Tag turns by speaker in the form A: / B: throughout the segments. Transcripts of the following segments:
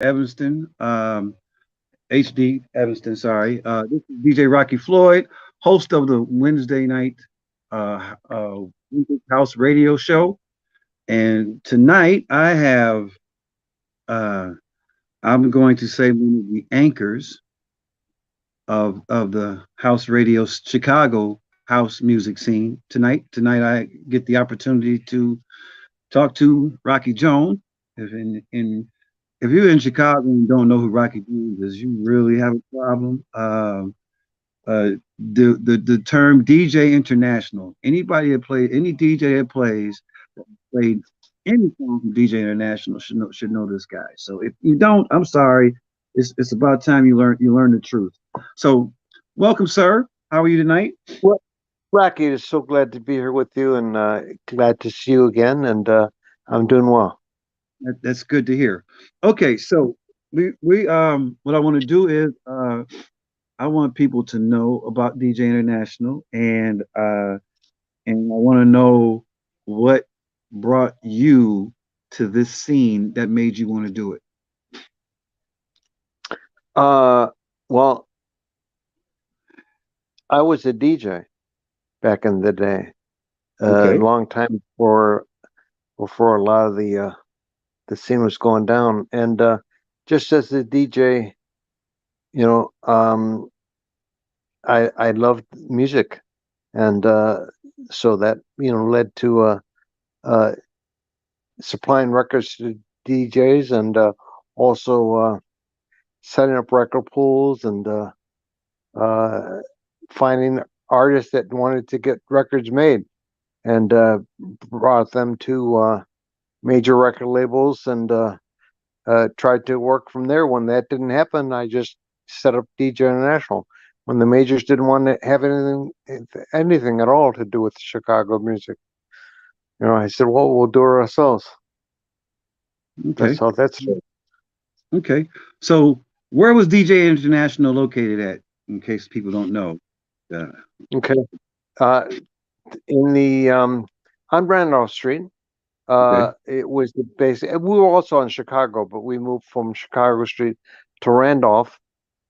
A: Evanston, HD Evanston, sorry. This is DJ Rocky Floyd, host of the Wednesday night Music House radio show. And tonight uh, I'm going to say one of the anchors of the house radio Chicago house music scene tonight. Tonight I get the opportunity to talk to Rocky Jones. If you're in Chicago and don't know who Rocky Jones is, you really have a problem. The term DJ International. Anybody that plays any DJ that played any song from DJ International should know this guy. So if you don't, I'm sorry. It's about time you learn the truth. So welcome, sir. How are you tonight?
B: Well, Rocky is so glad to be here with you and glad to see you again. And I'm doing well.
A: That's good to hear. Okay, so we what I want to do is I want people to know about DJ International and I want to know what brought you to this scene that made you want to do it.
B: Uh, well, I was a DJ back in the day, a
A: Okay.
B: long time before a lot of the scene was going down. And just as a DJ, you know, I loved music, and so that led to uh, supplying records to DJs and also setting up record pools and uh, finding artists that wanted to get records made and brought them to major record labels and tried to work from there. When that didn't happen, I just set up DJ International. When the majors didn't want to have anything at all to do with Chicago music, I said, "Well, we'll do it ourselves." That's
A: Okay.
B: how that's
A: Okay. So where was DJ International located at? In case people don't know. Uh,
B: okay. Uh, in the on Randolph Street.
A: okay.
B: It was the base. We were also in Chicago, but we moved from Chicago Street to Randolph,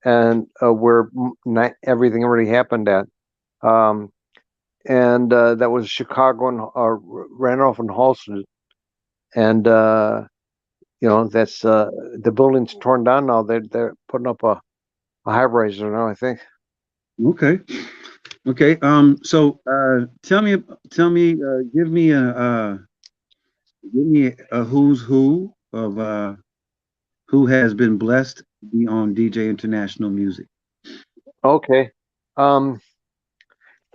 B: and where everything already happened at. Um, and that was Chicago and Randolph and Halsted. And that's the building's torn down now. They're putting up a high riser now, I think.
A: Okay. Okay. So give me a who's who of who has been blessed to be on DJ International Music.
B: Okay. Um,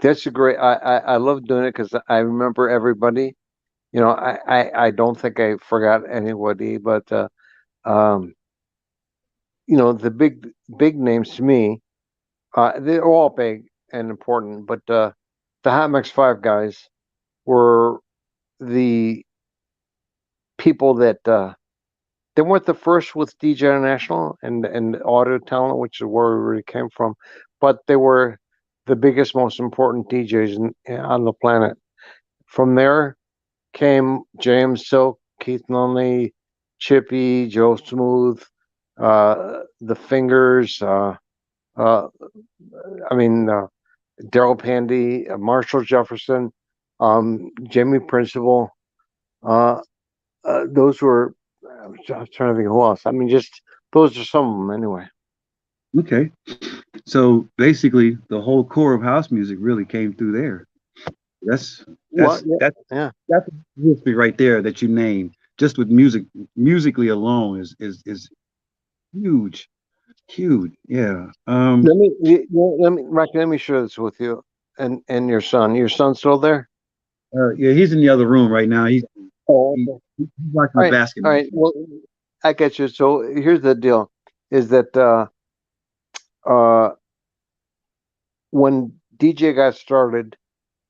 B: that's a great. I love doing it because I remember everybody. I don't think I forgot anybody, but um, the big names to me, they're all big and important, but the Hot Mix Five guys were the people that they weren't the first with DJ International and audio talent, which is where we really came from, but they were the biggest, most important DJs on the planet. From there came James Silk, Keith Nunley, Chippy, Joe Smooth, the Fingers. Uh, I mean, Daryl Pandy, Marshall Jefferson, Jamie Principle. Uh, those were. I was trying to think who else. I mean, just those are some of them anyway.
A: Okay. So basically, the whole core of house music really came through there. That's
B: Well,
A: that's
B: yeah,
A: that's
B: yeah.
A: that's history right there that you named. Just with music, musically alone is huge, huge. Yeah.
B: Rocky, let me share this with you and your son. Your son's still there?
A: Yeah. He's in the other room right now.
B: Oh,
A: He,
B: okay.
A: he's watching
B: All
A: the
B: right, all
A: basketball.
B: right. Well, I get you. So here's the deal: is that uh, when DJ got started,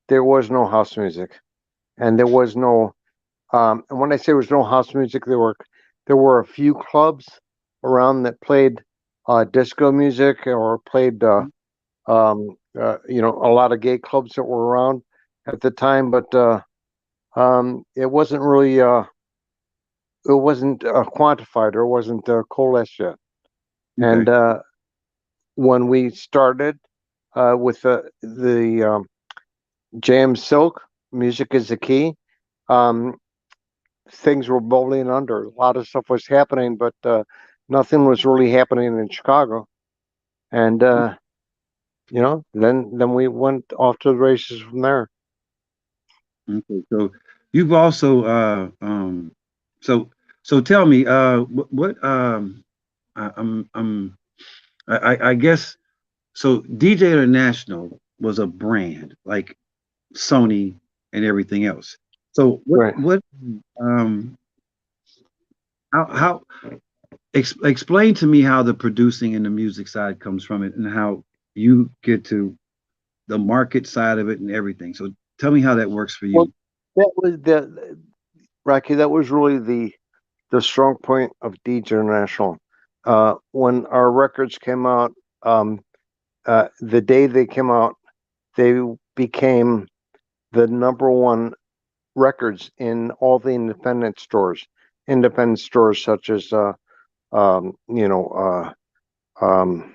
B: there was no house music, and there was no. And when I say there was no house music, there were a few clubs around that played disco music or played a lot of gay clubs that were around at the time, but it wasn't really wasn't quantified or wasn't coalesced yet.
A: Okay.
B: And when we started with the Jam Silk, Music is the Key, um, things were bubbling under. A lot of stuff was happening, but nothing was really happening in Chicago. And then we went off to the races from there.
A: Okay. So you've also so so tell me what I'm I guess so DJ International was a brand like Sony and everything else. So
B: Right.
A: what um how explain to me how the producing and the music side comes from it and how you get to the market side of it and everything. So tell me how that works for
B: Well,
A: you.
B: that was the Rocky. That was really the strong point of DJ International. When our records came out, um, the day they came out, they became the number one records in all the independent stores such as um, you know um,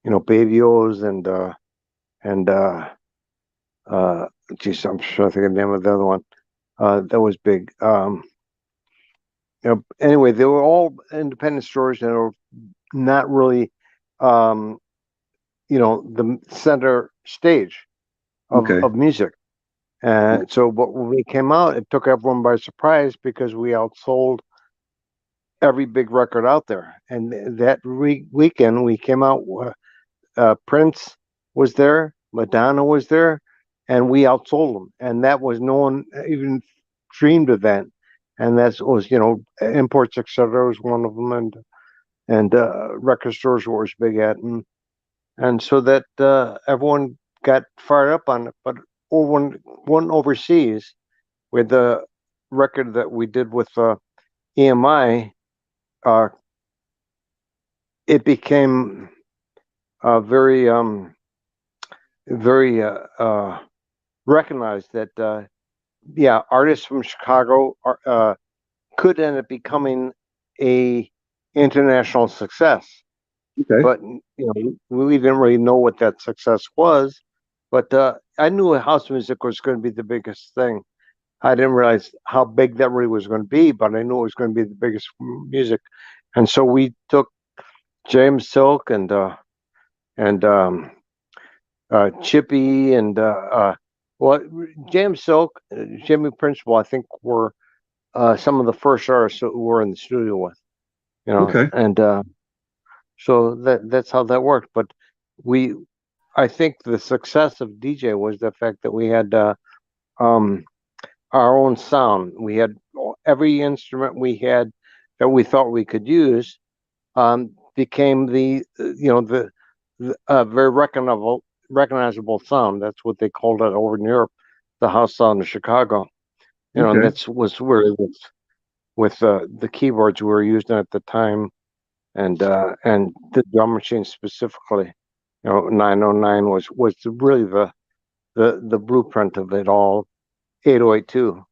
B: Badios and uh, geez, I'm trying to think of the name of the other one. That was big. Anyway, they were all independent stores and they were not really, um, the center stage
A: Okay.
B: of music. But when we came out, it took everyone by surprise because we outsold every big record out there. And that weekend, we came out. Prince was there, Madonna was there, and we outsold them. And that was no one even dreamed of that. And that was, imports, etc. was one of them, and record stores were as big at, and so that everyone got fired up on it. But one overseas with the record that we did with EMI, uh, it became very very recognized that artists from Chicago could end up becoming a international success.
A: Okay.
B: But we didn't really know what that success was. But I knew house music was going to be the biggest thing. I didn't realize how big that really was going to be, but I knew it was going to be the biggest music. And so we took James Silk and Chippy and well, James Silk, Jimmy Principal, I think were some of the first artists that we were in the studio with,
A: Okay.
B: and so that's how that worked. But we, I think, the success of DJ was the fact that we had um, our own sound. We had every instrument we had that we thought we could use became the very recognizable sound. That's what they called it over in Europe, the house sound of Chicago. And
A: Okay.
B: that's was really with the keyboards we were using at the time, and the drum machine specifically. 909 was really the blueprint of it all. 808 too.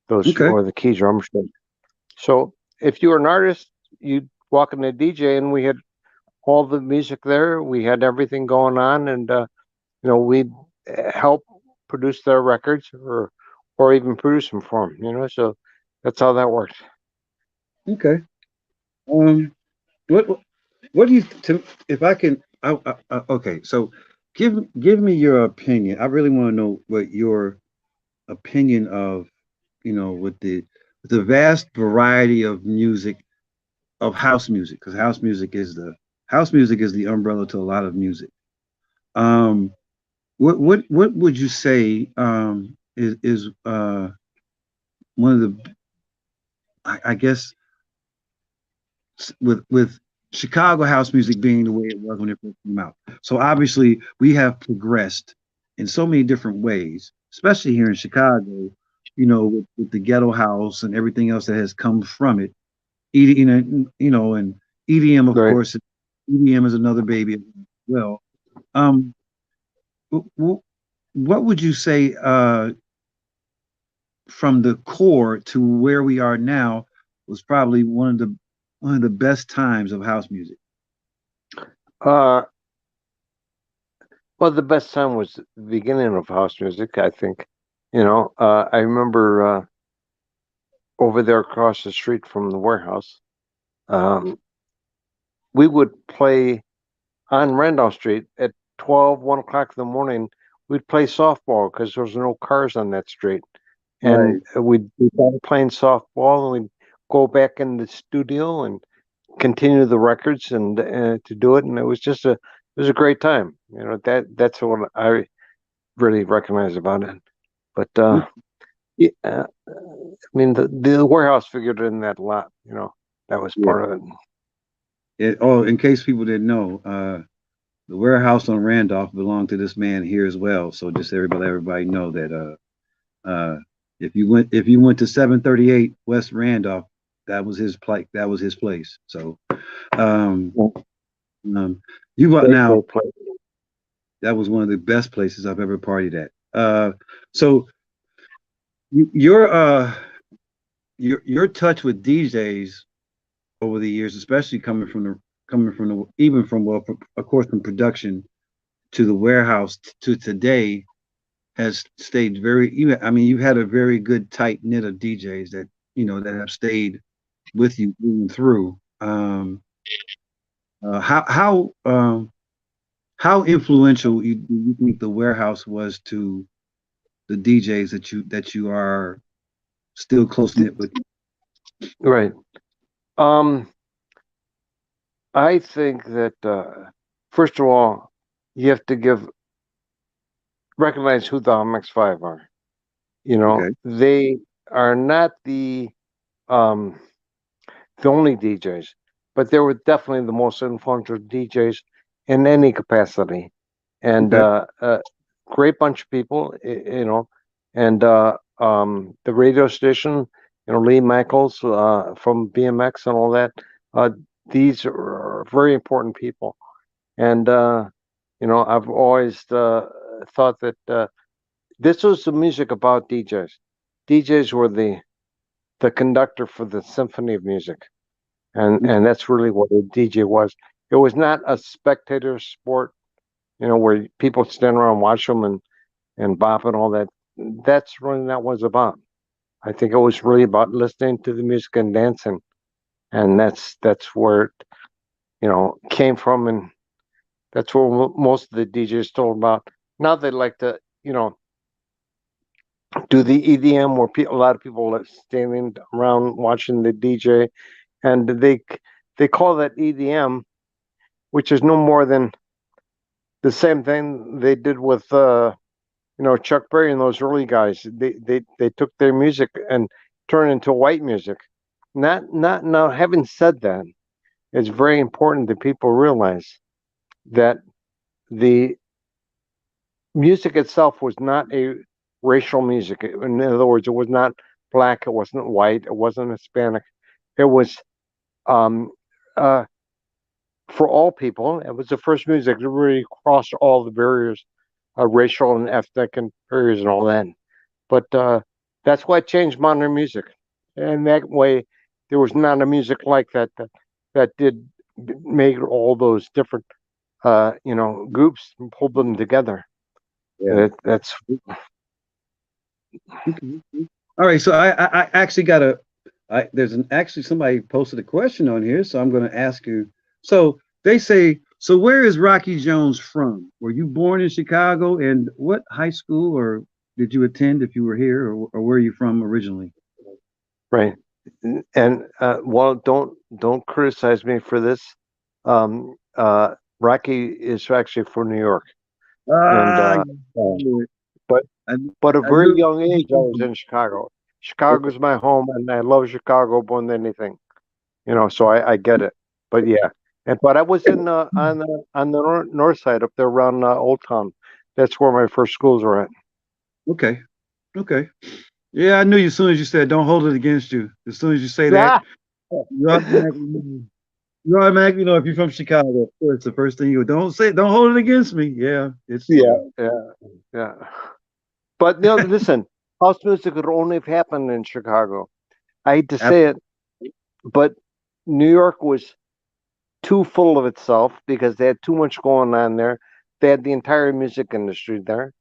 B: Those
A: Okay.
B: were the key drum machines. So if you were an artist, you'd walk in the DJ, and we had all the music there. We had everything going on, and we'd help produce their records or even produce them for them. So that's how that worked.
A: Okay. Um, what what do you to if I can? Okay. So give me your opinion. I really want to know what your opinion of with the vast variety of music of house music because house music is the umbrella to a lot of music. Um, what would you say is one of the I guess with Chicago house music being the way it was when it first came out. So obviously we have progressed in so many different ways, especially here in Chicago. With the ghetto house and everything else that has come from it. And EDM, of
B: Right.
A: course, EDM is another baby as well. Um, what would you say from the core to where we are now? was probably one of the best times of house music?
B: Uh, well, the best time was the beginning of house music, I think. I remember over there across the street from the warehouse, um, we would play on Randolph Street at 1 o'clock in the morning. We'd play softball because there was no cars on that street.
A: Right.
B: And we'd be done playing softball and we'd go back in the studio and continue the records and to do it. And it was a great time. That's what I really recognize about it. But yeah, I mean, the warehouse figured in that a lot. That was
A: Yeah.
B: part of it.
A: Oh, in case people didn't know, the warehouse on Randolph belonged to this man here as well. So just everybody know that if you went to 738 West Randolph, that was his place. That was his place. So um, um you now
B: Great place.
A: that was one of the best places I've ever partied at. So you, your touch with DJs over the years, especially coming from the even from well, of course, from production to the warehouse to today, has stayed very. I mean, you've had a very good tight knit of DJs that that have stayed with you through. Uh, how how um, how influential do you think the warehouse was to the DJs that you are still close knit with?
B: Right. Um, I think that first of all, you have to recognize who the MX5 are.
A: Okay.
B: They are not um, the only DJs, but they were definitely the most influential DJs in any capacity, and
A: Okay.
B: great bunch of people, and the radio station, Lee Michaels from BMX and all that. Uh, these are very important people, and I've always thought that this was the music about DJs. DJs were the conductor for the symphony of music, and that's really what a DJ was. It was not a spectator sport, where people stand around and watch them and bop and all that. That's really not what it's about. I think it was really about listening to the music and dancing, and that's where it came from, and that's what most of the DJs told about. Now they like to do the EDM where a lot of people are standing around watching the DJ, and they call that EDM, which is no more than the same thing they did with Chuck Berry and those early guys. They took their music and turned it into white music. Not now. Having said that, it's very important that people realize that the music itself was not a racial music. In other words, it was not black, it wasn't white, it wasn't Hispanic. It was um, uh, for all people. It was the first music that really crossed all the barriers, racial and ethnic and barriers and all that. But that's why it changed modern music. And that way, there was not a music like that did make all those different groups and pulled them together.
A: Yeah.
B: That's
A: Okay. All right. So I actually got there's actually somebody posted a question on here, so I'm going to ask you. So they say, so where is Rocky Jones from? Were you born in Chicago, and what high school or did you attend if you were here, or where are you from originally?
B: right. And well, don't criticize me for this. Um, uh, Rocky is actually from New York, and
A: Ah,
B: uh, but
A: I,
B: but at a
A: I
B: very
A: knew.
B: young age, I was in Chicago.
A: Okay.
B: Chicago's my home, and I love Chicago more than anything. So I get it. But yeah, but I was in on the north side up there around Old Town. That's where my first schools were at.
A: Okay. Okay. Yeah, I knew you as soon as you said, "Don't hold it against you." As soon as you say that,
B: Ah!
A: you automatically know. You automatically know if you're from Chicago. Of course, the first thing you don't hold it against me. Yeah, it's
B: Yeah, yeah, yeah. But listen, house music could only have happened in Chicago. I hate to say it, but New York was too full of itself because they had too much going on there. They had the entire music industry there.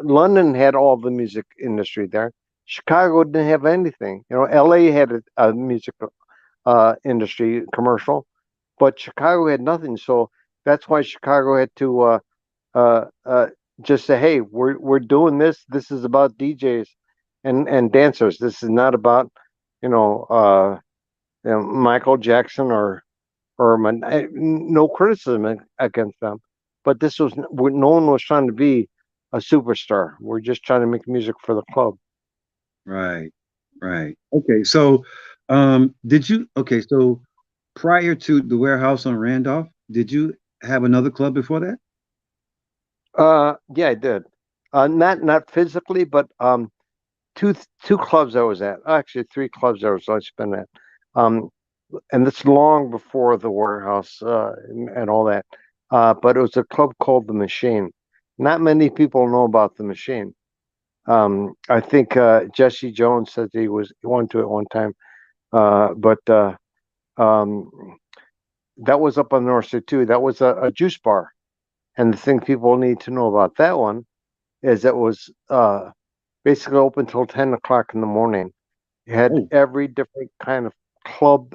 B: London had all the music industry there. Chicago didn't have anything. You know, LA had a music industry commercial, but Chicago had nothing. So that's why Chicago had to uh, uh, just say, "Hey, we're doing this. This is about DJs and dancers. This is not about you know, uh, Michael Jackson or no criticism against them, but this was no one was trying to be a superstar. We're just trying to make music for the club."
A: Right. Right. Okay. So, did you? Okay. So, prior to the warehouse on Randolph, did you have another club before that?
B: Yeah, I did. Not physically, but two clubs I was at. Actually, three clubs I was been at. Um, and it's long before the warehouse and all that. But it was a club called the Machine. Not many people know about the Machine. I think Jesse Jones said he went to it one time, but um, that was up on North Side too. That was a juice bar, and the thing people need to know about that one is it was basically open till 10 o'clock in the morning. You had
A: Oh,
B: every different kind of club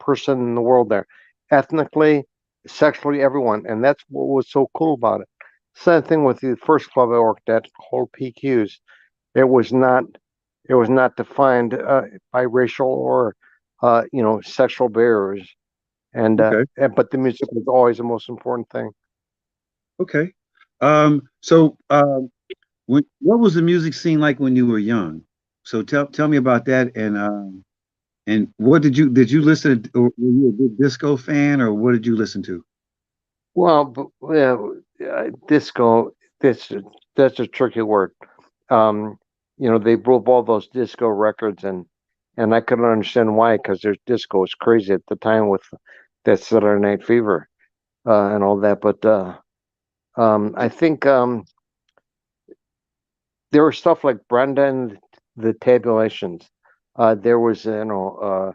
B: person in the world there, ethnically, sexually, everyone, and that's what was so cool about it. Same thing with the first club I worked at called PQ's. It was not it was not defined by racial or sexual barriers, and
A: okay.
B: but the music was always the most important thing.
A: Okay. So, what was the music scene like when you were young? So tell me about that, and what did you listen to, or were you a big disco fan, or what did you listen to?
B: Well, disco. This that's a tricky word. Um, they broke all those disco records, and I couldn't understand why because their disco was crazy at the time with that Saturday Night Fever and all that. But I think there was stuff like Brenda and the Tabulations. There was the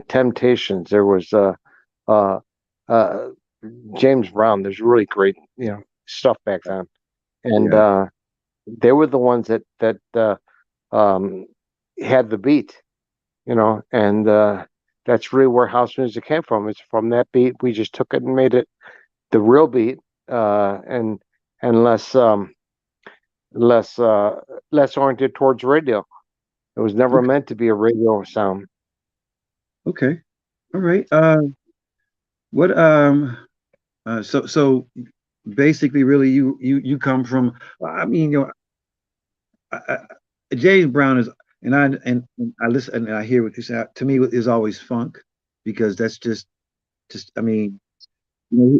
B: Temptations. There was uh, uh, James Brown. There's really great stuff back then, and
A: Yeah.
B: they were the ones that um, had the beat, and that's really where house music came from. It's from that beat. We just took it and made it the real beat, and less less oriented towards radio. It was never
A: Okay.
B: meant to be a radio sound.
A: Okay. All right. What so basically, really, you come from. I mean, James Brown is, and I listen and I hear what you say. To me, is always funk because that's just. I mean,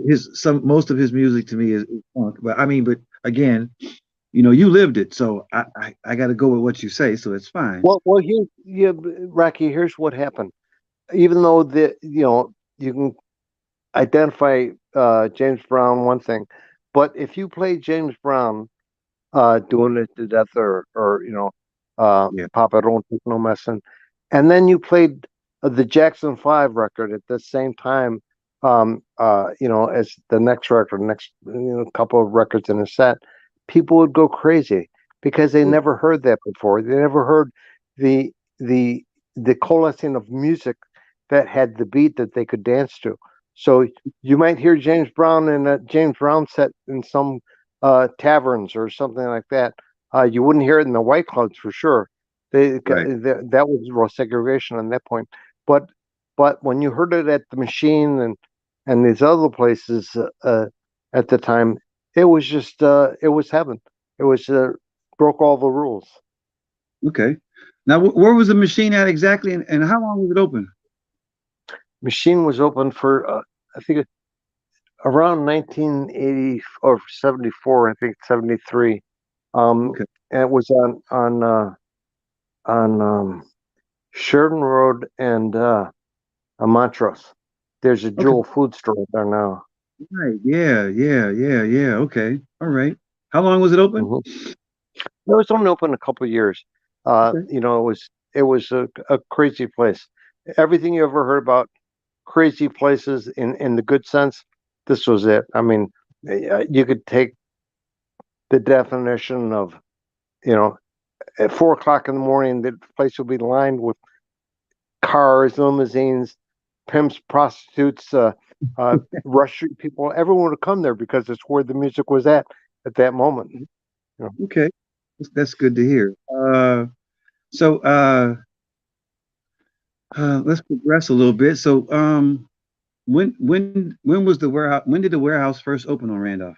A: his some most of his music to me is funk. But I mean, but again, you lived it, so I got to go with what you say, so it's fine.
B: Well, here, yeah, Rocky. Here's what happened. Even though you can identify James Brown one thing, but if you play James Brown doing it to death or
A: Yeah.
B: Papa Don't Take No Messin'. And then you played the Jackson 5 record at the same time, as the next record, next couple of records in a set. People would go crazy because they never heard that before. They never heard the the the coalescing of music that had the beat that they could dance to. So you might hear James Brown in a James Brown set in some taverns or something like that. You wouldn't hear it in the White Clouds for sure.
A: Right.
B: That was real segregation on that point. But when you heard it at the Machine and these other places at the time, it was just it was heaven. It was broke all the rules.
A: Okay. Now, where was the machine at exactly, and how long was it open?
B: Machine was open for I think around 1980 or 74. I think 73.
A: Okay.
B: And it was on Sheridan Road and Montrose. There's a
A: Okay.
B: Jewel food store there now.
A: Right. Yeah. Yeah. Yeah. Yeah. Okay. All right. How long was it open?
B: Hmm. It was only open a couple of years.
A: Okay.
B: It was a crazy place. everything you ever heard about crazy places in the good sense, this was it. I mean, you could take the definition of, you know, at 4 o'clock in the morning, the place would be lined with cars, limousines, pimps, prostitutes, Rush Street people. Everyone would come there because it's where the music was at that moment. You know.
A: Okay, that's good to hear. So let's progress a little bit. So when was the warehouse? When did the warehouse first open on Randolph?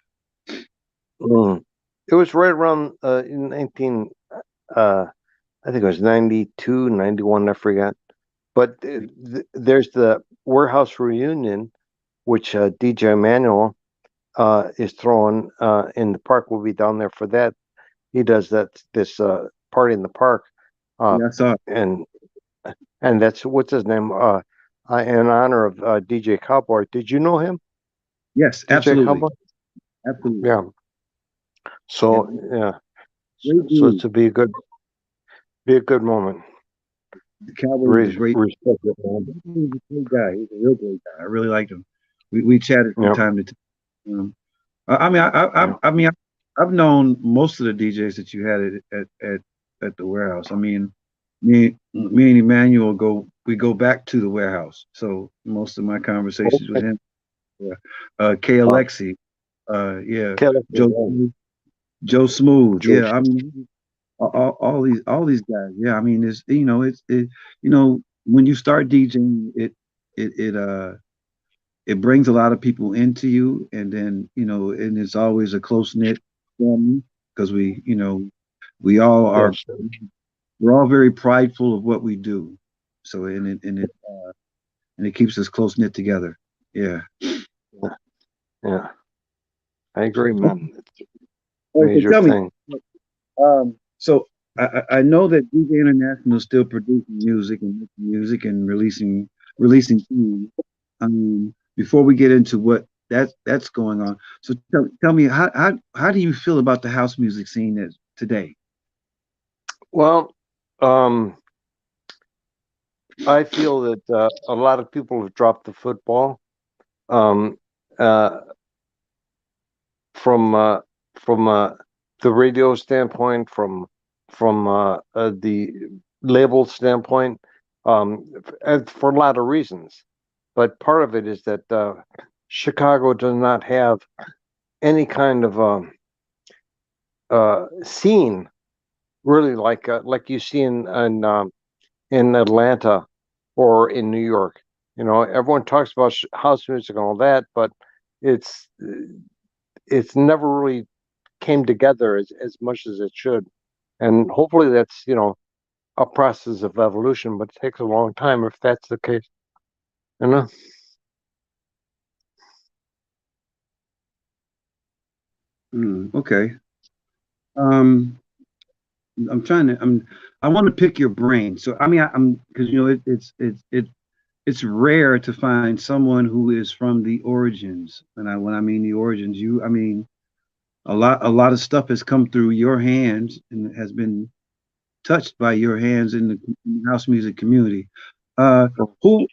B: Mm. It was right around in 19, I think it was 92, 91, I forgot. But there's the warehouse reunion, which DJ Manuel is throwing in the park. We'll be down there for that. He does this party in the park, uh,
A: Yeah, I saw it.
B: and and that's what's his name, in honor of DJ Cowboy. Did you know him,
A: Yes,
B: DJ
A: absolutely,
B: Cowboy?
A: absolutely.
B: Yeah.
A: Yeah,
B: So yeah,
A: great
B: so it's
A: dude.
B: to be a good moment.
A: The Cowboy was a great.
B: Respect it, man.
A: He's a great guy. He's a real great guy. I really liked him. We chatted from
B: Yep.
A: time to time. I mean,
B: Yep.
A: I mean, I've known most of the DJs that you had at the warehouse. I mean, me and Emmanuel we go back to the warehouse. So most of my conversations with
B: Okay.
A: him, yeah. K
B: Uh,
A: Alexi, yeah,
B: Kelly,
A: Joe Joe Smooth,
B: George.
A: yeah. I mean, all these guys, yeah. I mean, when you start DJing, it it uh it brings a lot of people into you, and then and it's always a close knit family because we all are
B: Yes.
A: we're all very prideful of what we do. So and it keeps us close knit together. Yeah.
B: Yeah. Yeah. I agree, man. It's a
A: Okay,
B: major
A: tell me.
B: thing.
A: So I know that DJ International is still producing music and making music and releasing things. Before we get into what that's going on, so tell me how do you feel about the house music scene today?
B: Well, I feel that a lot of people have dropped the football. Um, uh, from uh, from the radio standpoint, from the label standpoint, and for a lot of reasons. But part of it is that Chicago does not have any kind of scene really like you see in Atlanta or in New York. You know, everyone talks about house music and all that, but it's it's never really came together as much as it should. And hopefully that's, a process of evolution, but it takes a long time if that's the case. You know?
A: Okay. Um, I want to pick your brain. So I mean, I'm because it's rare to find someone who is from the origins. And when I mean the origins, I mean a lot of stuff has come through your hands and has been touched by your hands in the house music community. Who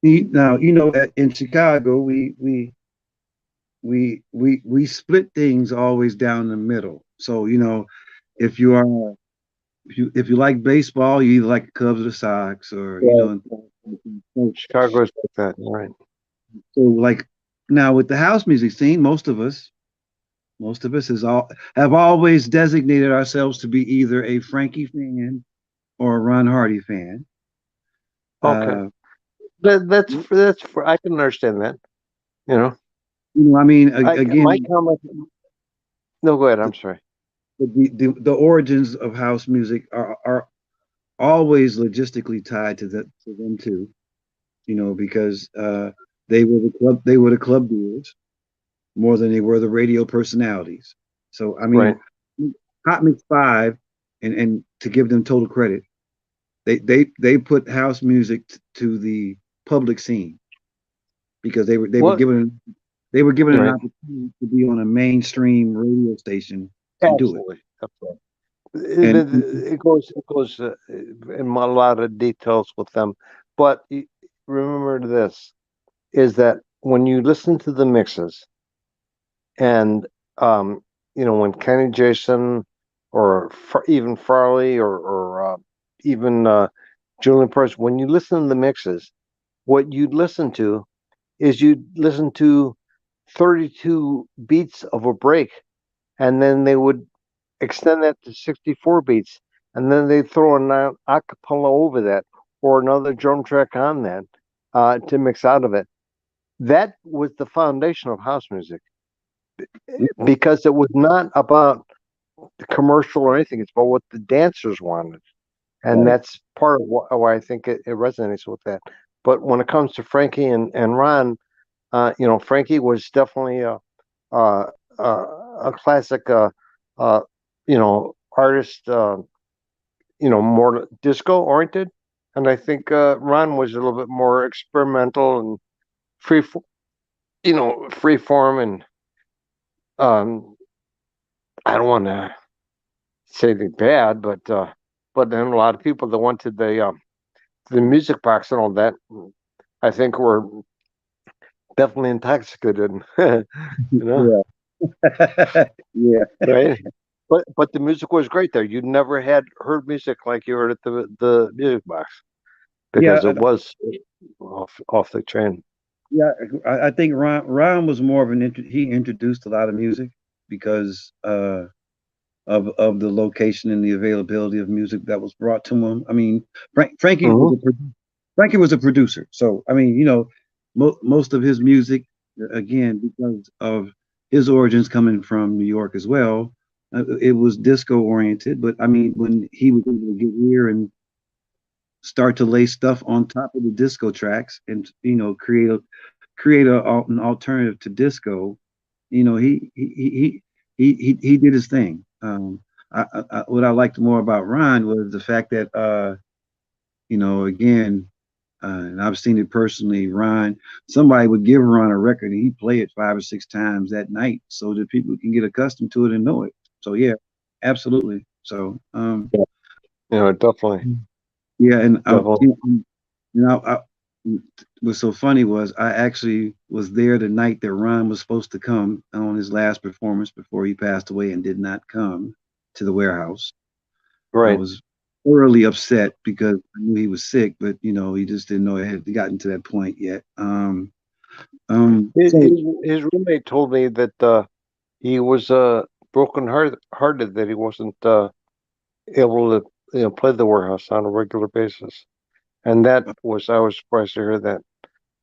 A: now in Chicago we split things always down the middle. So if you are if you like baseball, you either like the Cubs or the Sox, or
B: Yeah,
A: so,
B: Chicago is like that, right?
A: so like now with the house music scene, most of us have always designated ourselves to be either a Frankie fan or a Ron Hardy fan.
B: Okay.
A: Uh,
B: That's for I can understand that. You know,
A: I mean,
B: my
A: again,
B: comment. No, go ahead.
A: the,
B: I'm sorry.
A: the origins of house music are always logistically tied to them too. Because they were the club doers more than they were the radio personalities. So I
B: Right.
A: mean, Hot Mix Five, and to give them total credit, they put house music to the public scene because
B: Well,
A: they were given an
B: right.
A: opportunity to be on a mainstream radio station and do it.
B: Absolutely. Absolutely. It,
A: And
B: it it goes in a lot of details with them. But remember this, is that when you listen to the mixes and when Kenny Jason or even Farley or even Julian Price, when you listen to the mixes, what you'd listen to is you'd listen to 32 beats of a break, and then they would extend that to 64 beats, and then they throw an acapella over that or another drum track on that to mix out of it. That was the foundation of house music because it was not about the commercial or anything. It's about what the dancers wanted, and
A: Right.
B: that's part of why I think it resonates with that. But when it comes to Frankie and Ron, Frankie was definitely a, a classic, artist, more disco oriented. And I think Ron was a little bit more experimental and free, free form. And um, I don't want to say they're bad, but then a lot of people that went to the music box and all that, I think were definitely intoxicated. you know,
A: Yeah. Yeah.
B: right? But the music was great there. You never had heard music like you heard at the music box
A: Yeah.
B: because it was off the chain.
A: Yeah. I think Ron was more of he introduced a lot of music because of the location and the availability of music that was brought to him. I mean,
B: Hmm.
A: Frankie was a producer, so I mean, most of his music, again, because of his origins coming from New York as well, it was disco oriented. But I mean, when he was able to get here and start to lay stuff on top of the disco tracks and an alternative to disco, he did his thing. What I liked more about Ron was the fact that again, and I've seen it personally. Somebody would give Ron a record and he'd play it 5 or 6 times that night so that people can get accustomed to it and know it. So yeah, absolutely. So
B: Definitely,
A: yeah, and
B: definitely.
A: I, what's so funny was I actually was there the night that Ron was supposed to come on his last performance before he passed away and did not come to the warehouse. I
B: Right.
A: was thoroughly upset because I knew he was sick, but he just didn't know it had gotten to that point yet.
B: His,
A: So
B: his roommate told me that he was broken hearted that he wasn't able to play the warehouse on a regular basis, and that was I was surprised to hear that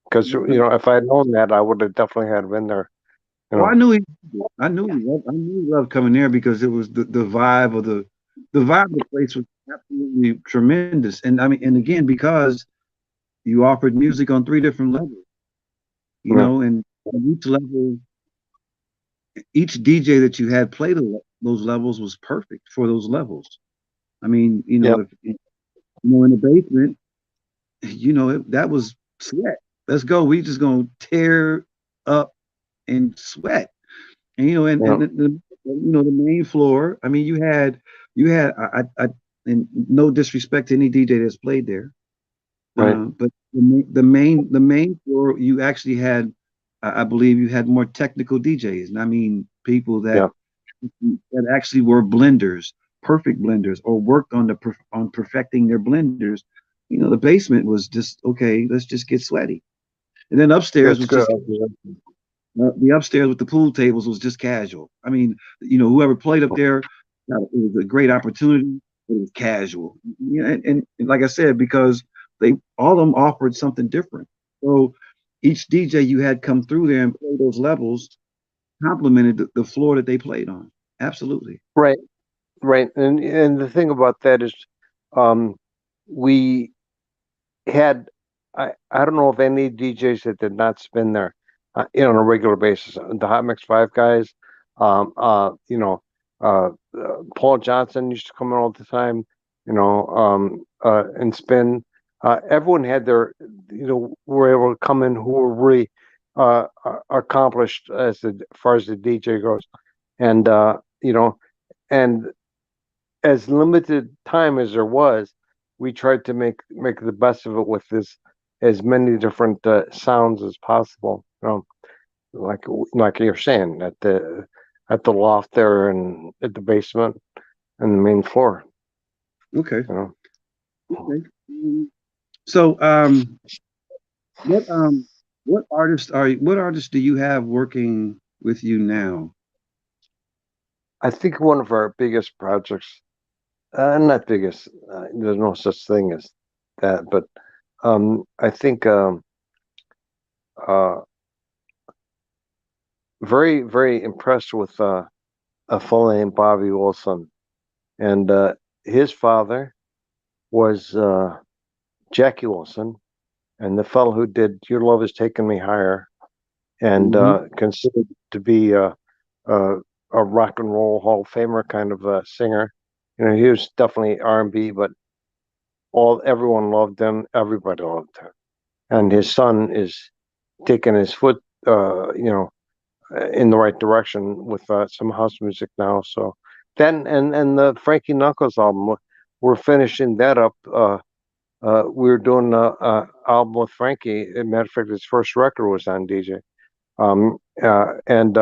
B: because if I had known that I would have definitely had been there. You
A: well,
B: know.
A: I knew he loved coming there because it was the vibe of the vibe of the place was absolutely tremendous. And I mean, and again, because you offered music on 3 different levels,
B: Yeah.
A: and on each level, each DJ that you had play those levels was perfect for those levels. I mean,
B: Yep.
A: if in the basement, that was sweat. Let's go. We just gonna tear up and sweat. And
B: Yep.
A: the main floor. I mean, you had and no disrespect to any DJ that's played there,
B: Right.
A: but the main floor you actually had, I believe you had more technical DJs, and I mean people that
B: Yeah.
A: actually were blenders, perfect blenders, or worked on perfecting their blenders. The basement was just okay. Let's just get sweaty, and then upstairs
B: That's
A: was
B: good.
A: just the upstairs with the pool tables was just casual. I mean, whoever played up there, it was a great opportunity, but it was casual. And like I said, because they all of them offered something different. So each DJ you had come through there and play those levels complemented the floor that they played on. Absolutely.
B: Right. Right. And the thing about that is, um, we had I don't know of any DJs that did not spin there, on a regular basis. The Hot Mix Five guys, um, uh, you know, Paul Johnson used to come in all the time, and spin. Everyone had were able to come in who were really accomplished far as the DJ goes, and and as limited time as there was, we tried to make the best of it with this as many different sounds as possible. Like you're saying at the loft there and at the basement and the main floor.
A: Okay.
B: You know,
A: Okay. So, what what artists do you have working with you now?
B: I think one of our biggest projects, not biggest, there's no such thing as that, but I think uh, very very impressed with a fellow named Bobby Wilson, and his father was Jackie Wilson, and the fellow who did "Your Love Is Taking Me Higher," and
A: Hmm.
B: considered to be a a rock and roll Hall of Famer kind of a singer. You know, he was definitely R&B, but everyone loved him. Everybody loved him, and his son is taking his foot, in the right direction with some house music now. So then, and the Frankie Knuckles album, we're finishing that up. We were doing a album with Frankie. As a matter of fact, his first record was on DJ. And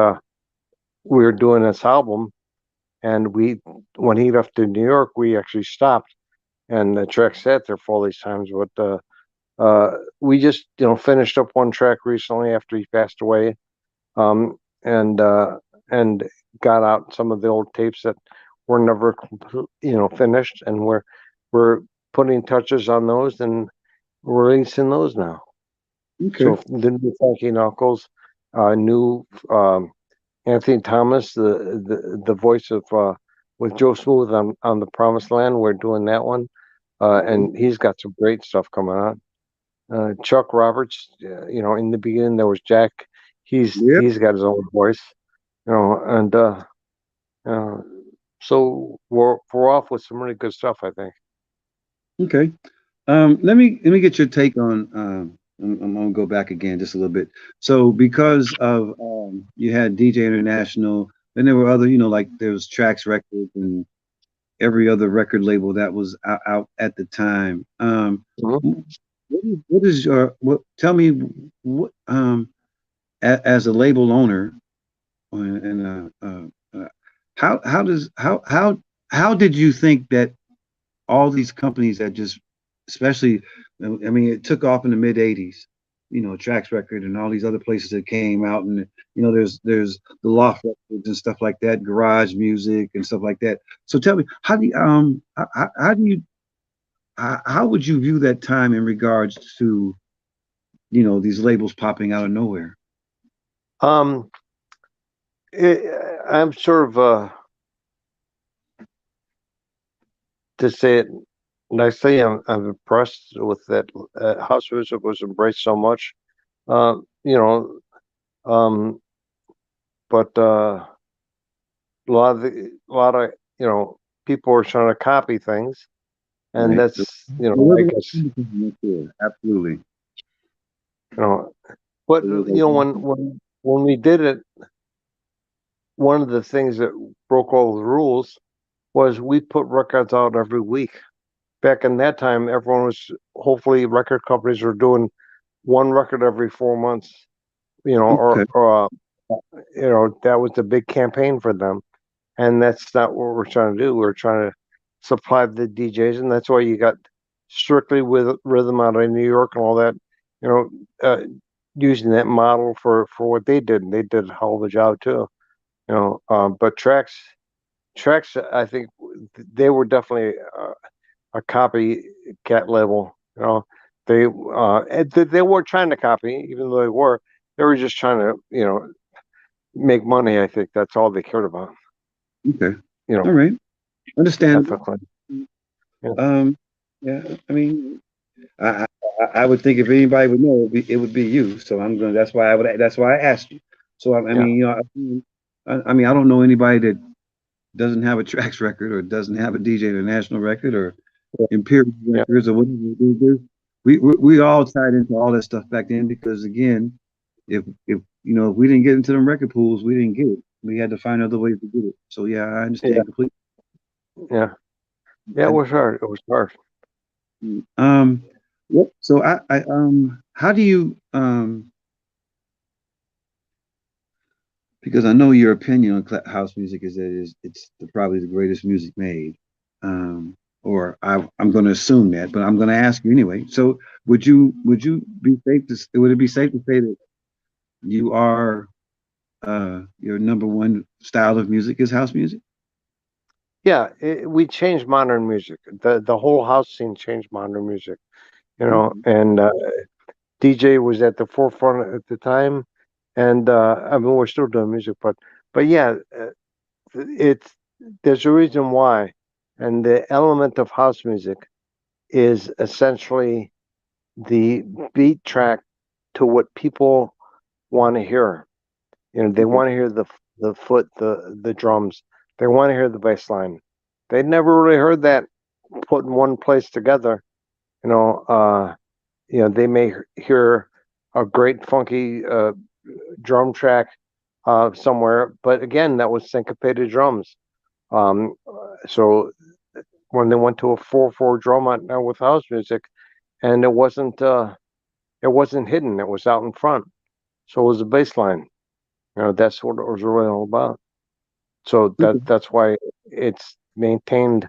B: we were doing this album, and when he left to New York, we actually stopped, and the track sat there for all these times. But we just finished up one track recently after he passed away, um, and got out some of the old tapes that were never finished, and we're putting touches on those and releasing those now.
A: Okay.
B: So the new Frankie Knuckles, new Anthony Thomas, the voice of with Joe Smooth on the Promised Land. We're doing that one, and he's got some great stuff coming out. Chuck Roberts, in the beginning there was Jack.
A: Yeah.
B: He's got his own voice, and uh, so we're off with some really good stuff, I think.
A: Okay. Let me get your take on. I'm gonna go back again just a little bit. So, because of you had DJ International, then there were other, like there was Trax Records and every other record label that was out at the time.
B: Mhm.
A: What is your what? Tell me what as a label owner and how did you think that all these companies that just, especially, I mean, it took off in the mid '80s. Trax Record and all these other places that came out, and there's the Loft Records and stuff like that, garage music and stuff like that. So tell me, how do you how would you view that time in regards to these labels popping out of nowhere?
B: Um, I'm sort of to say it nicely. I'm impressed with that. House music was embraced so much. Uh, you know, um, but a lot of people are trying to copy things, and
A: Right.
B: that's I
A: Deliberate
B: guess
A: independence there. Absolutely.
B: you know. But when we did it, one of the things that broke all the rules was we put records out every week. Back in that time, everyone was hopefully record companies were doing one record every 4 months,
A: Okay.
B: or that was the big campaign for them, and that's not what we're trying to do. We're trying to supply the DJs, and that's why you got strictly with rhythm out of New York and all that, you know, using that model for what they did, and they did a hell of a job too, But tracks, I think they were definitely a copycat label. They weren't trying to copy, even though they were. They were just trying to, make money. I think that's all they cared about.
A: Okay.
B: You know,
A: All right. Understandable.
B: ethically. Yeah,
A: Um, yeah, I mean, I would think if anybody would know, it would be you. So I'm going. That's why I asked you. So I
B: yeah,
A: mean, I mean, I don't know anybody that doesn't have a Trax record or doesn't have a DJ International record or
B: yeah,
A: Imperial
B: yeah,
A: records or whatever. We all tied into all that stuff back then because again, if we didn't get into them record pools, we didn't get it. We had to find other ways to get it. So yeah, I
B: yeah,
A: understand completely.
B: yeah. Yeah, it
A: I,
B: was hard. It was hard.
A: Um, what, so how do you, because I know your opinion on house music is that it's probably the greatest music made. Or I'm going to assume that, but I'm going to ask you anyway. So would you be safe to would it be safe to say that you are your number one style of music is house music?
B: Yeah, we changed modern music. The whole house scene changed modern music,
A: Okay.
B: and DJ was at the forefront at the time, and I mean we're still doing music, but yeah, it's there's a reason why, and the element of house music is essentially the beat track to what people want to hear. They
A: Okay.
B: want to hear the foot, the drums. They want to hear the bass line. They never really heard that put in one place together. You know, uh, they may hear a great funky drum track somewhere, but again, that was syncopated drums. So when they went to a 4/4 drum with house music, and it wasn't hidden; it was out in front. So it was a bass line. That's what it was really all about. So
A: Okay.
B: that's why it's maintained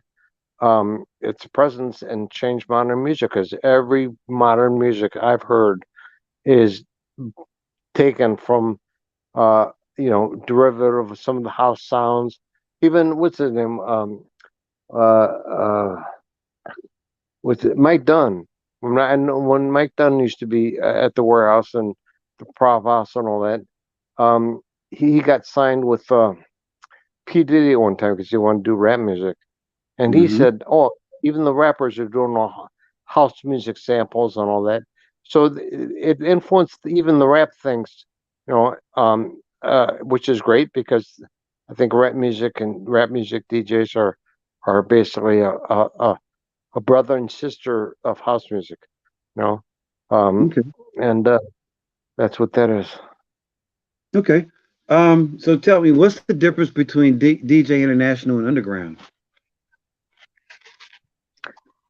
B: its presence and changed modern music, because every modern music I've heard is taken from derivative of some of the house sounds. Even what's his name? Uh, what's it? Mike Dunn. When Mike Dunn used to be at the warehouse and the prop house and all that, um, he got signed with P Diddy at one time because he wanted to do rap music. And he
A: Hmm.
B: said, "Oh, even the rappers are doing all house music samples and all that." So it influenced even the rap things, which is great because I think rap music and rap music DJs are basically a brother and sister of house music, you know, um,
A: Okay.
B: and that's what that is.
A: Okay. So tell me, what's the difference between DJ International and Underground?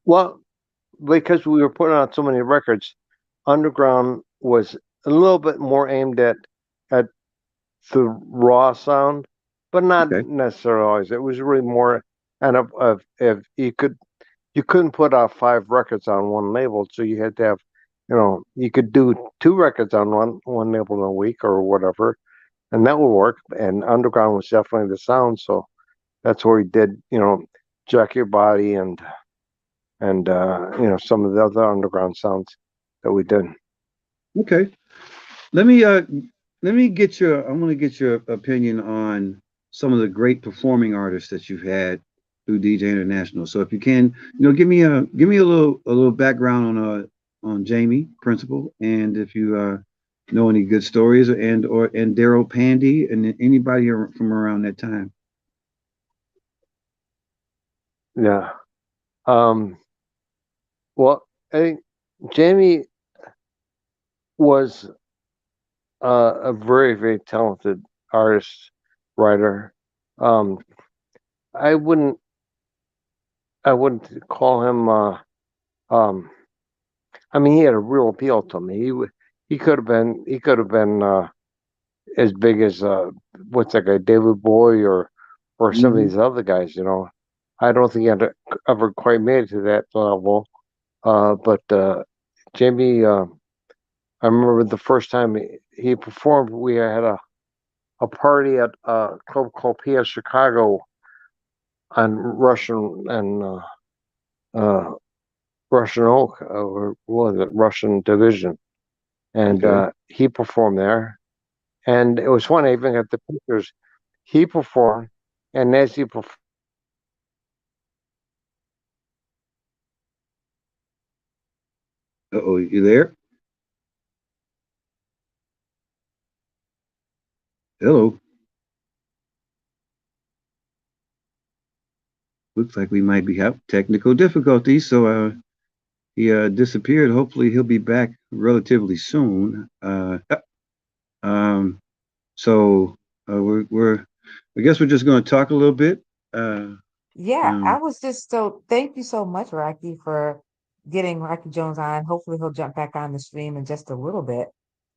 B: Well, because we were putting out so many records, Underground was a little bit more aimed at the raw sound, but not
A: Okay.
B: necessarily always. It was really more and of if you couldn't put out 5 records on one label, so you had to have, you could do 2 records on one label in a week or whatever, and that would work. And Underground was definitely the sound, so that's where we did, Jack Your Body and some of the other underground sounds that we did.
A: Okay. Let me uh let me get your I want to get your opinion on some of the great performing artists that you've had through DJ International. So if you can, give me a little background on Jamie Principal, and if you know any good stories, and Daryl Pandy and anybody from around that time.
B: Yeah. Um, well, I think Jamie was a very, very talented artist, writer. Um, I wouldn't, I wouldn't call him. Um, I mean, he had a real appeal to me. He could have been as big as what's that guy, David Bowie, or some of
A: Hmm.
B: these other guys. I don't think he had ever quite made it to that level. But Jamie, I remember the first time he performed. We had a party at a club called PS Chicago on uh, Russian Oak, or what was it, Russian Division, and
A: Okay.
B: he performed there. And it was funny. I even got the pictures. He performed, and as he performed,
A: Uh-oh, you there? Hello. Looks like we might be have technical difficulties, so he disappeared. Hopefully, he'll be back relatively soon. Um, so we're I guess we're just going to talk a little bit. Uh,
C: Yeah, I
A: um,
C: was just so thank you so much, Rocky, for getting Rocky Jones on. Hopefully he'll jump back on the stream in just a little bit.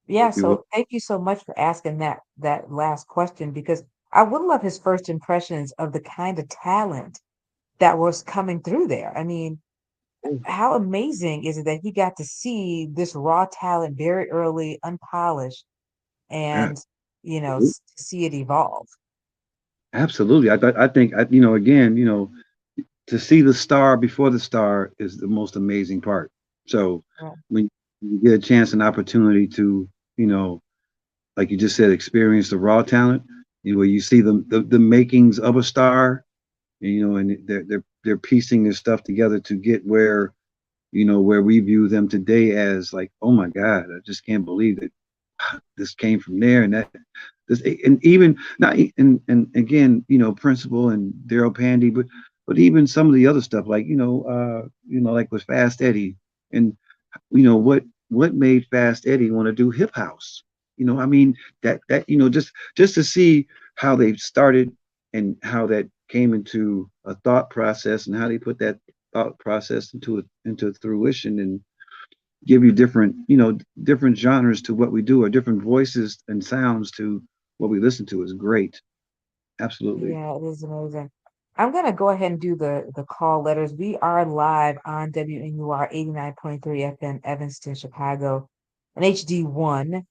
C: Yeah,
A: Hope you will.
C: so thank you so much for asking that last question because I would love his first impressions of the kind of talent that was coming through there. I mean, how amazing is it that he got to see this raw talent very early, unpolished,
A: Yeah,
C: and see it evolve.
A: absolutely. I think again, to see the star before the star is the most amazing part. So
C: Right.
A: when you get a chance and opportunity to, you know, like you just said, experience the raw talent, where you see the makings of a star, and they're piecing their stuff together to get where we view them today as like, oh my God, I just can't believe that this came from there and that this and even not and again, Principal and Daryl Pandy, but even some of the other stuff like like with Fast Eddie and what made Fast Eddie want to do hip house. I mean that just to see how they started and how that came into a thought process and how they put that thought process into fruition and give you different genres to what we do or different voices and sounds to what we listen to is great. Absolutely.
C: Yeah, it is amazing. I'm gonna go ahead and do the call letters. We are live on WNUR 89.3 FM Evanston, Chicago, and HD1.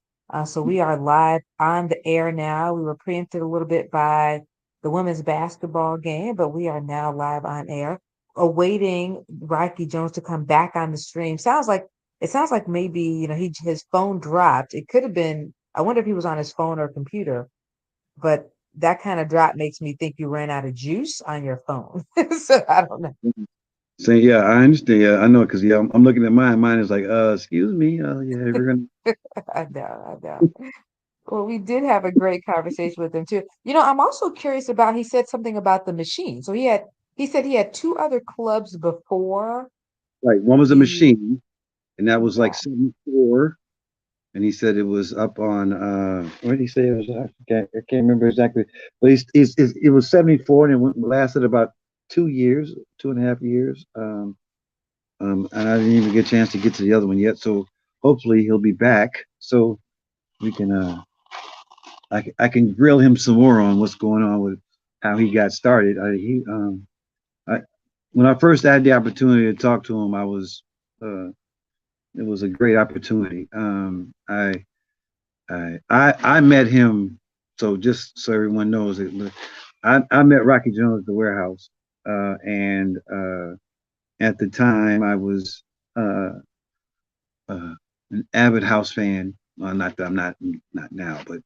C: So we are live on the air now. We were preempted a little bit by the women's basketball game, but we are now live on air, awaiting Rocky Jones to come back on the stream. It sounds like maybe his phone dropped. It could have been. I wonder if he was on his phone or computer, but that kind of drop makes me think you ran out of juice on your phone. So I don't know.
A: So yeah, I understand. Yeah, I know because I'm looking at mine. Mine is like, excuse me. Yeah, we're gonna
C: I know, I know. Well, we did have a great conversation with him too. I'm also curious about he said something about the machine. So he said he had two other clubs before
A: right. One was a
C: he
A: machine, and that was like
C: yeah.
A: 74. And he said it was up on where did he say it was? I can't remember exactly, but it was 74 and it lasted about 2 years, 2.5 years. And I didn't even get a chance to get to the other one yet. So hopefully he'll be back so we can I can grill him some more on what's going on with how he got started. I when I first had the opportunity to talk to him, uh, it was a great opportunity. I met him. So just so everyone knows it, I met Rocky Jones at the warehouse, and at the time I was uh, an avid house fan. Well, not that I'm not now, but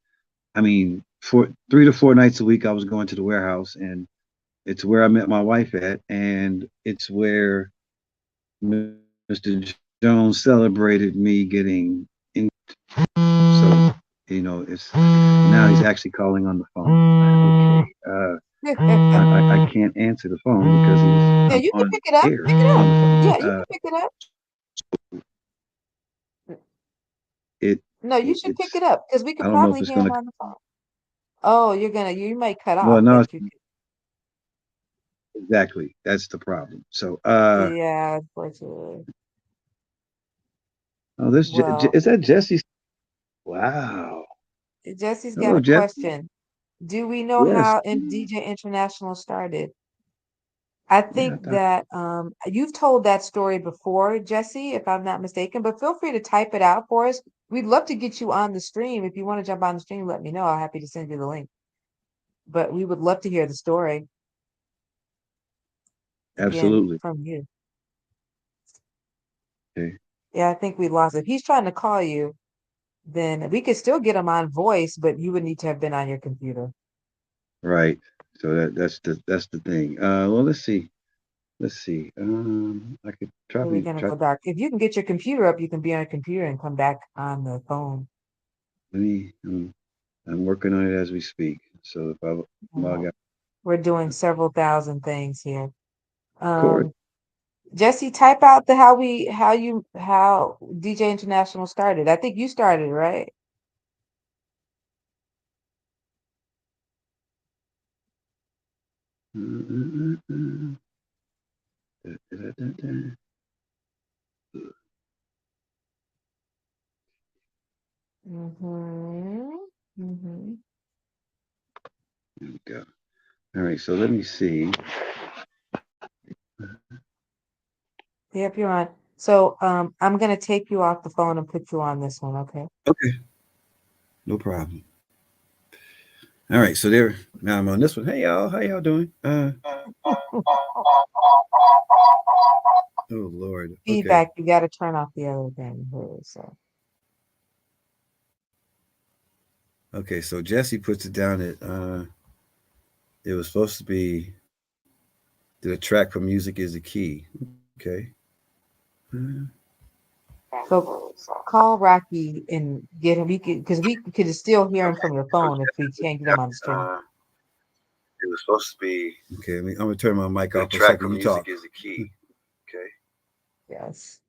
A: I mean, for 3 to 4 nights a week, I was going to the warehouse, and it's where I met my wife at, and it's where Mr. Jones celebrated me getting in. So it's now he's actually calling on the phone. Okay, I can't answer the phone because
C: Yeah,
A: I'm
C: you can
A: on
C: pick it up.
A: air
C: Pick it
A: on
C: up.
A: the phone.
C: Yeah, you can pick it up.
A: It
C: No, you should pick
A: it's
C: it up because we
A: I
C: could
A: don't know if
C: probably
A: it's
C: hear him
A: gonna.
C: on the phone. Oh, you might cut
A: Well,
C: off,
A: no,
C: but you could.
A: exactly. That's the problem. So,
C: Yeah, unfortunately.
A: oh, this
C: Well,
A: is that Jesse? Wow.
C: Jesse's got
A: Hello,
C: a
A: Jesse.
C: question. Do we know
A: Yes.
C: how DJ International started? I
A: Yeah. I
C: think
A: thought,
C: that you've told that story before, Jesse, if I'm not mistaken, but feel free to type it out for us. We'd love to get you on the stream. If you want to jump on the stream, let me know. I'm happy to send you the link. But we would love to hear the story again
A: absolutely.
C: from you.
A: Okay.
C: Yeah, I think we lost. If he's trying to call you, then we could still get him on voice, but you would need to have been on your computer.
A: Right. So that's the thing. Well, let's see. Let's see. I could
C: Really
A: probably
C: gonna
A: try.
C: go dark. If you can get your computer up, you can be on your computer and come back on the phone.
A: Let me. I'm working on it as we speak. So if I log
C: Uh,
A: out,
C: we're doing several thousand things here.
A: of course.
C: Um, Jesse, type out the how DJ International started. I think you started, right?
A: Uh, uh, uh, uh. Da, da, da, da, da.
C: Mm-hmm. Mm-hmm.
A: There we go. All right, so let me see.
C: Yep, you're on. So I'm gonna take you off the phone and put you on this one, okay?
A: Okay, no problem. All right, so there. Now I'm on this one. Hey y'all, how y'all doing? Oh Lord. Okay.
C: Feedback, you gotta turn off the other thing here, so
A: Okay, so Jesse puts it down that it was supposed to be the track for music is the key. Okay.
C: so call Rocky and get him. We could still hear him from your phone if we can't get him on the stream.
A: It was supposed to be. Okay, I'm gonna turn my mic off for a second. You talk. Is the key. Okay.
C: Yes.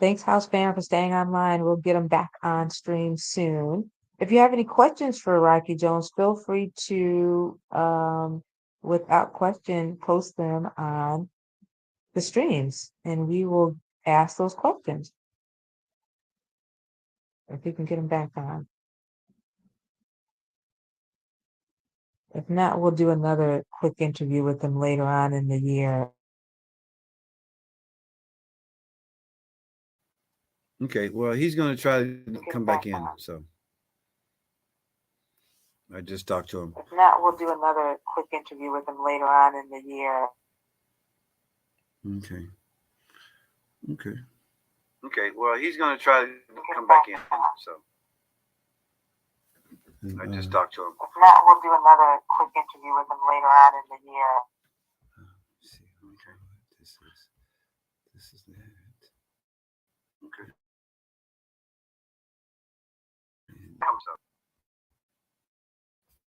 C: Thanks, House Fan, for staying online. We'll get them back on stream soon. If you have any questions for Rocky Jones, feel free to, without question, post them on the streams, and we will ask those questions if you can get them back on. If not, we'll do another quick interview with them later on in the year.
A: Okay. Well, he's gonna try to come back in. So I just talked to him.
C: If not, we'll do another quick interview with them later on in the year.
A: Okay. Okay. Okay. Well, he's gonna try to come back in. So I just talked to him.
C: If not, we'll do another quick interview with them later on in the year.
A: Let's see. Okay. This is that. Okay.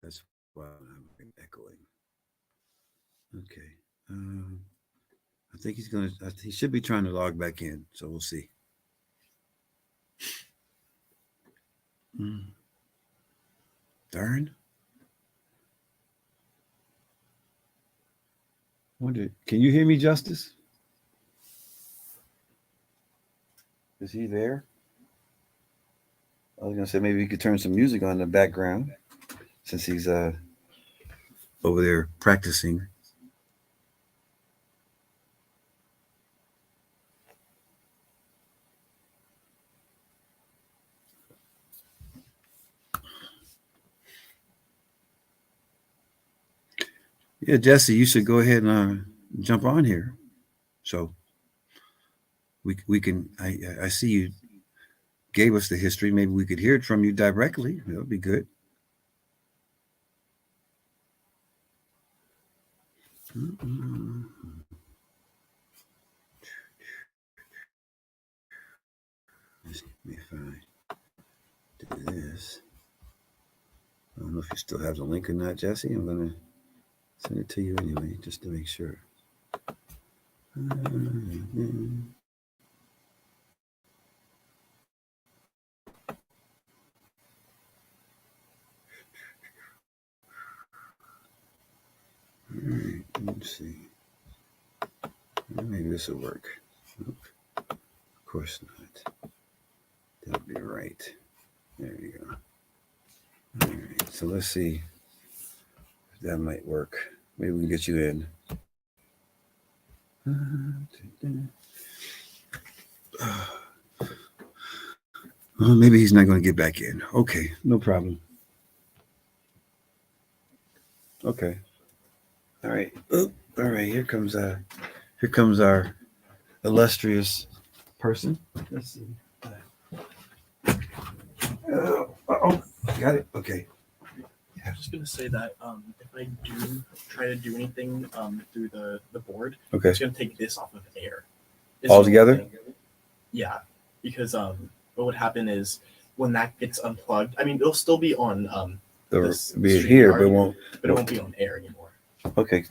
A: That's why I'm echoing. Okay. I think he should be trying to log back in, so we'll see. Darn. Can you hear me, Justice? Is he there? I was gonna say maybe we could turn some music on in the background since he's over there practicing. Yeah, Jesse, you should go ahead and jump on here. So we can. I see you gave us the history. Maybe we could hear it from you directly. That would be good. Let me do this. I don't know if you still have the link or not, Jesse. I'm gonna send it to you anyway, just to make sure. All right, let's see. Maybe this will work. Nope. Of course not. That'll be right. There you go. All right, so let's see if that might work. Maybe we can get you in. Well, maybe he's not going to get back in. Okay, no problem. Okay. All right. Oop. All right. Here comes our illustrious person. Let's see. Oh, got it. Okay.
D: I was just gonna say that if I do try to do anything through the board,
A: Okay.
D: it's gonna take this off of air.
A: All together?
D: Yeah, because what would happen is when that gets unplugged, I mean it'll still be on this
A: Be here, but
D: it won't be on air anymore.
A: Okay.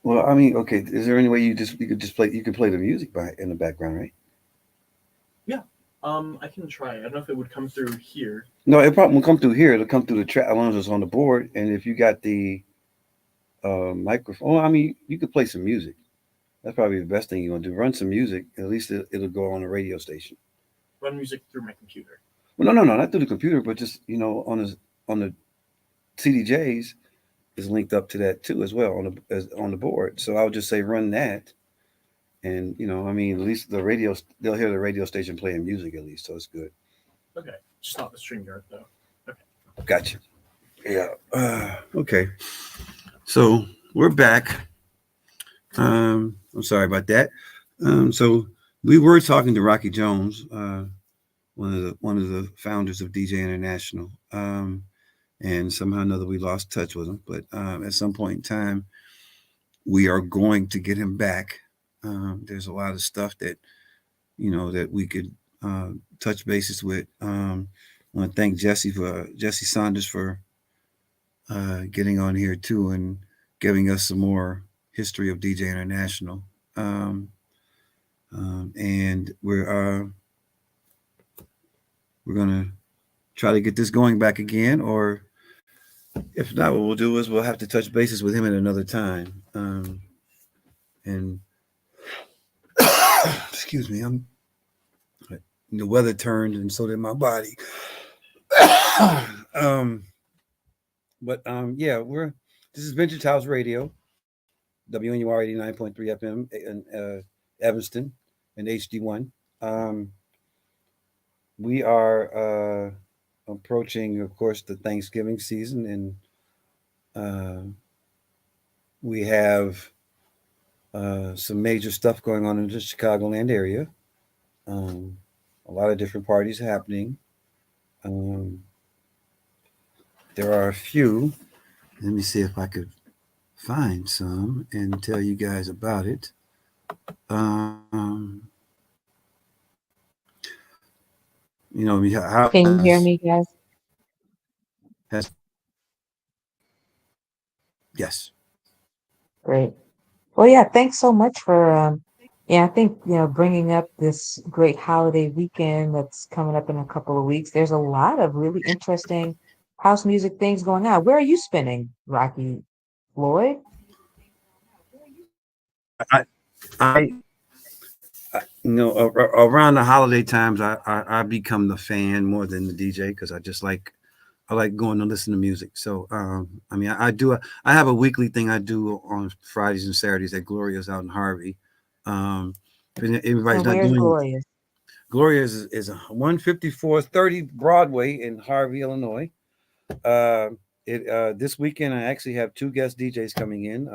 A: Well, I mean, okay. Is there any way you could just play the music by in the background, right?
D: Yeah. I can try. I don't know if it would come through here.
A: No, it probably won't come through here. It'll come through the track as long as it's on the board. And if you got the microphone, well, I mean, you could play some music. That's probably the best thing you want to do. Run some music. At least it'll go on the radio station.
D: Run music through my computer.
A: Well, no, not through the computer, but just on the CDJs is linked up to that too as well on the board. So I would just say run that, and I mean, at least they'll hear the radio station playing music at least, so it's good.
D: Okay. Just not the StreamYard though. Okay.
A: Gotcha. Yeah. Okay. So we're back. I'm sorry about that. So we were talking to Rocky Jones, one of the founders of DJ International, and somehow or another we lost touch with him. But at some point in time, we are going to get him back. There's a lot of stuff that that we could touch bases with. I want to thank Jesse Saunders for getting on here too and giving us some more history of DJ International. Um, and we're gonna try to get this going back again, or if not, what we'll do is we'll have to touch bases with him at another time. And excuse me, the weather turned, and so did my body. Yeah, this is Vintage House Radio, WNUR 89.3 FM in Evanston and HD1. We are approaching, of course, the Thanksgiving season, and we have some major stuff going on in the Chicagoland area. A lot of different parties happening. There are a few. Let me see if I could find some and tell you guys about it. How
C: Can you hear me, guys?
A: has yes.
C: Great. Well, yeah, thanks so much for, I think, bringing up this great holiday weekend that's coming up in a couple of weeks. There's a lot of really interesting house music things going on. Where are you spinning, Rocky? Floyd?
A: I, I around the holiday times, I become the fan more than the DJ because I like going to listen to music. So I mean, I have a weekly thing I do on Fridays and Saturdays at Gloria's out in Harvey. Everybody's
C: And
A: not
C: where's
A: doing
C: Glorious?
A: Gloria is 15430 Broadway in Harvey, Illinois. This weekend I actually have two guest DJs coming in.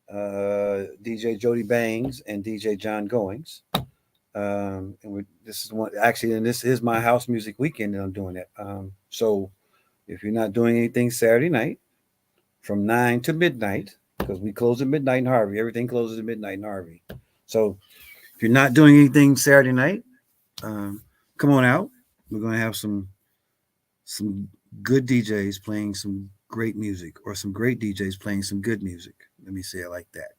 A: DJ Jody Bangs and DJ John Goings. This is one actually, and this is my house music weekend that I'm doing it. So if you're not doing anything Saturday night from 9 to midnight, because we close at midnight in Harvey, everything closes at midnight in Harvey. So if you're not doing anything Saturday night, come on out. We're gonna have some good DJs playing some great music, or some great DJs playing some good music. Let me say it like that.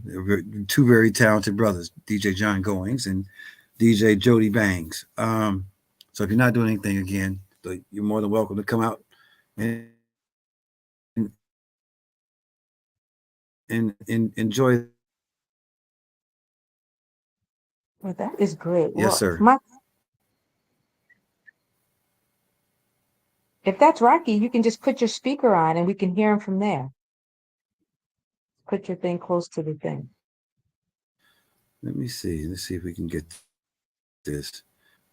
A: They're two very talented brothers, DJ John Goings and DJ Jody Bangs. So if you're not doing anything, again, you're more than welcome to come out and enjoy.
C: Well, that is great.
A: Yes,
C: Well,
A: sir.
C: if that's Rocky, you can just put your speaker on and we can hear him from there. Put your thing close to the thing.
A: Let me see. Let's see if we can get this.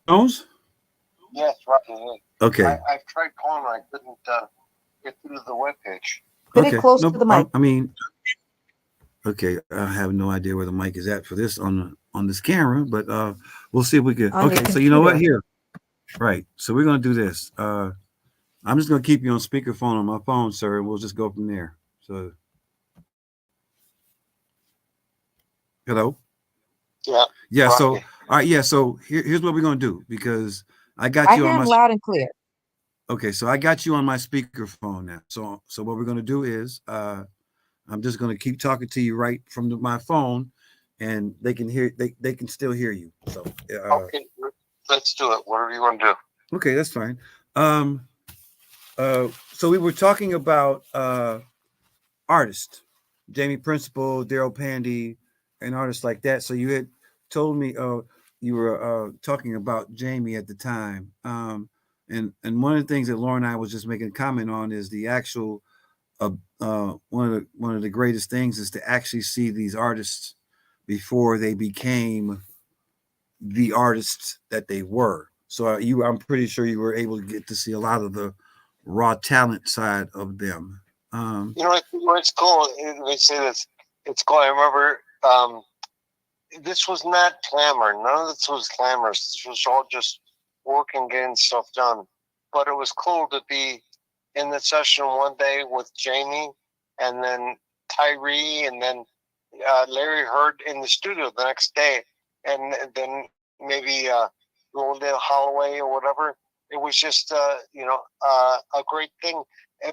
A: Jones?
B: Yes, Rocky.
A: Okay.
B: I've tried calling. I couldn't get through the webpage.
C: Put
A: Okay.
C: it close to the mic.
A: I mean, okay. I have no idea where the mic is at for this on this camera, but we'll see if we can. Okay. So you know what? Here. Right. So we're gonna do this. I'm just gonna keep you on speakerphone on my phone, sir, and we'll just go from there. So, hello.
B: Yeah.
A: Yeah.
B: Rocky.
A: So, all right. Yeah. So here's what we're gonna do, because I got you
C: I
A: on
C: hear
A: my
C: him loud and clear.
A: Okay, so I got you on my speakerphone now. So what we're gonna do is I'm just going to keep talking to you right from my phone, and they can hear. They can still hear you. So
B: Okay, let's do it. Whatever you want to do.
A: okay, that's fine. Um, so we were talking about artists, Jamie Principle, Daryl Pandy, and artists like that. So you had told me you were talking about Jamie at the time. And one of the things that Lauren and I was just making a comment on is the actual one of the greatest things is to actually see these artists before they became the artists that they were. So I'm pretty sure you were able to get to see a lot of the raw talent side of them.
B: You know, it's cool. They say this. It's cool. I remember this was not glamour. None of this was glamorous. This was all just working, getting stuff done. But it was cool to be in the session one day with Jamie, and then Tyree, and then Larry Heard in the studio the next day, and then maybe Roland Holloway or whatever. It was just a great thing.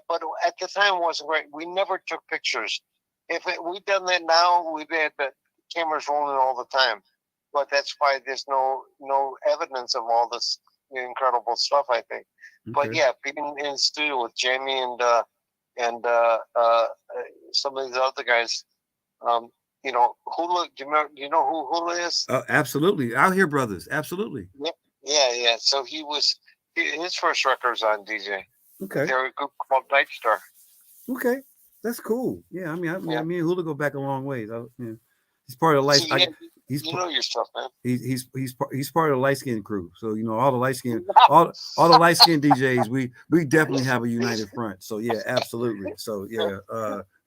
B: But at the time, it wasn't great. We never took pictures. If we'd done that now, we'd had the cameras rolling all the time. But that's why there's no evidence of all this incredible stuff, I think.
A: Okay.
B: But yeah, being in the studio with Jamie and some of these other guys, Hula. Do you know who Hula is?
A: Absolutely, Out Here Brothers. Absolutely.
B: Yeah. So his first record was on DJ.
A: Okay.
B: They're a group called Night Star.
A: Okay, that's cool. Yeah, I mean, me and Hula go back a long ways. Yeah. He's part of the light.
B: You know your stuff, man.
A: He's part of the light skin crew. So all the light skin all the light skin DJs. We definitely have a united front. So yeah, absolutely. So yeah.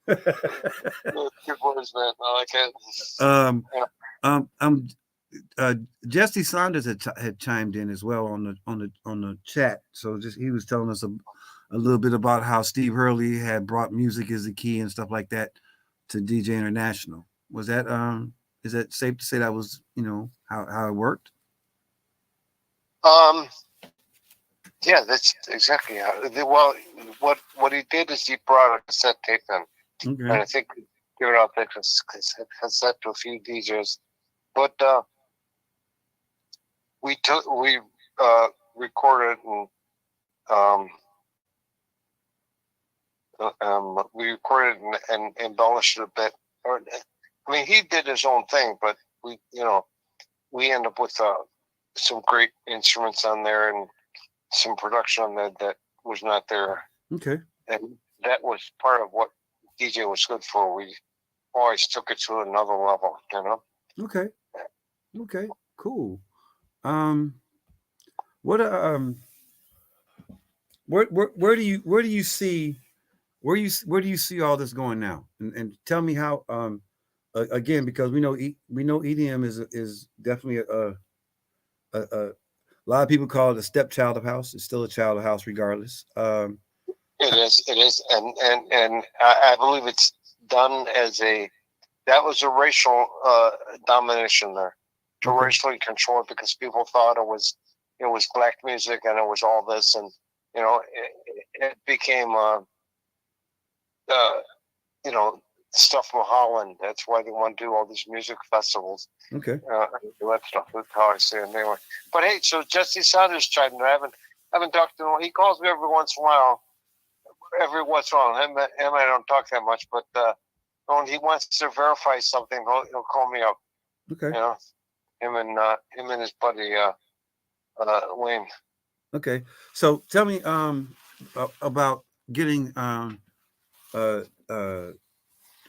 B: Good words, man. I like it.
A: Jesse Saunders had chimed in as well on the chat. So he was telling us a little bit about how Steve Hurley had brought music as the key and stuff like that to DJ International. Was that is that safe to say that was how it worked?
B: Yeah, that's exactly how. Well, what he did is he brought a cassette tape in,
A: Okay.
B: and I think gave out that cassette to a few DJs, but we recorded and we recorded and embellished it a bit. I mean, he did his own thing, but we end up with some great instruments on there and some production on that was not there.
A: Okay.
B: And that was part of what DJ was good for. We always took it to another level,
A: Okay. Okay. Cool. What where do you see all this going now? And tell me how again, because we know EDM is definitely a lot of people call it a stepchild of house. It's still a child of house regardless.
B: It is, and I believe it's done as that was a racial domination there, to racially control it, because people thought it was black music and it was all this, and it became stuff from Holland. That's why they want to do all these music festivals.
A: Okay.
B: That stuff. That's how I see it anyway. But hey, so Jesse Saunders tried, and I haven't talked to him. He calls me every once in a while. Him I don't talk that much, but when he wants to verify something, he'll call me up.
A: Okay.
B: Him and his buddy Wayne.
A: Okay. So tell me about getting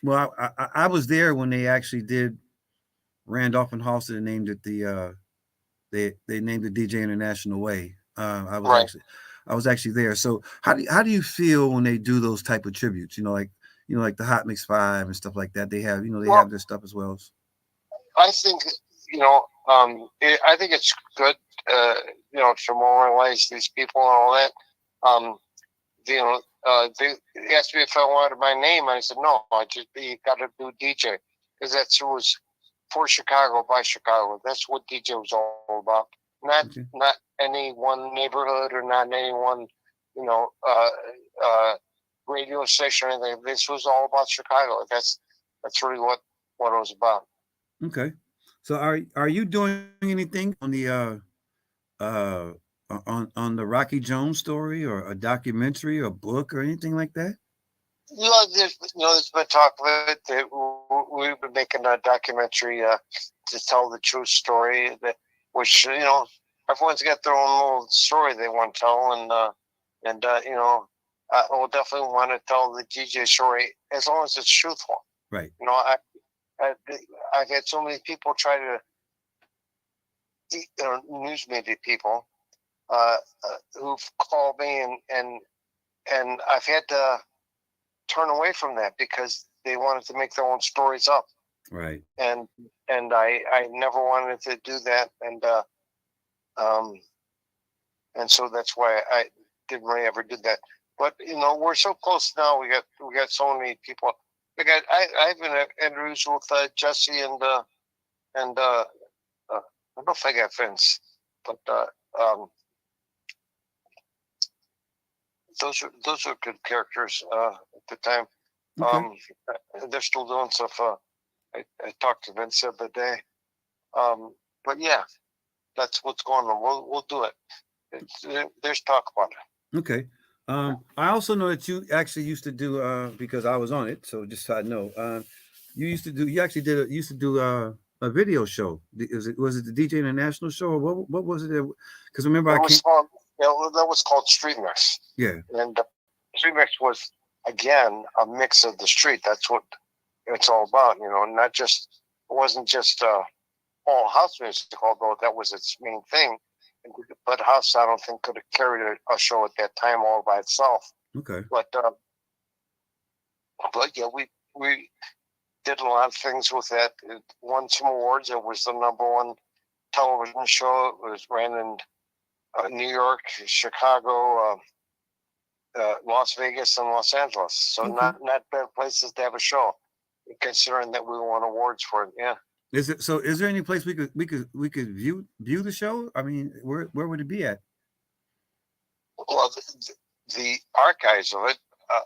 A: well, I was there when they actually did Randolph and Halston and named it they named it DJ International Way. I was actually there. So how do you feel when they do those type of tributes? Like the Hot Mix 5 and stuff like that. They have have their stuff as well.
B: I think I think it's good. To memorialize these people and all that. They asked me if I wanted my name. I said no. You got to do DJ, because that's who was for Chicago by Chicago. That's what DJ was all about. Not any one neighborhood or not any one radio station or anything. This was all about Chicago. That's really what it was about.
A: Okay. So are you doing anything on the uh on the Rocky Jones story, or a documentary or book or anything like that?
B: There's been talk of it. That we've been making a documentary to tell the true story. Which everyone's got their own little story they want to tell, and I will definitely want to tell the DJ story as long as it's truthful.
A: Right.
B: I've had so many people try to news media people who've called me and I've had to turn away from that because they wanted to make their own stories up.
A: Right.
B: And I never wanted to do that, and so that's why I didn't really ever do that. But we're so close now. We got so many people. I've been interviews with Jesse and I don't know if I got Vince, but those are good characters at the time.
A: Okay.
B: They're still doing stuff. I talked to Vince the other day. But yeah, that's what's going on. We'll do it. There's talk about it.
A: Okay. I also know that you actually used to do because I was on it, so just so I know, you used to do a video show. Was it the DJ International show, or what was it? Because remember
B: that was called Street Mix.
A: Yeah.
B: And Street Mix was again a mix of the street. That's what it's all about. Not just it wasn't just all house music, although that was its main thing. But house, I don't think, could have carried a show at that time all by itself.
A: Okay.
B: But yeah, we did a lot of things with that. It won some awards. It was the #1 television show. It was ran in New York, Chicago, Las Vegas, and Los Angeles. So
A: Okay.
B: not bad places to have a show, considering that we won awards for it. Yeah.
A: Is there any place we could view the show? I mean, where would it be at?
B: Well, the archives of it, a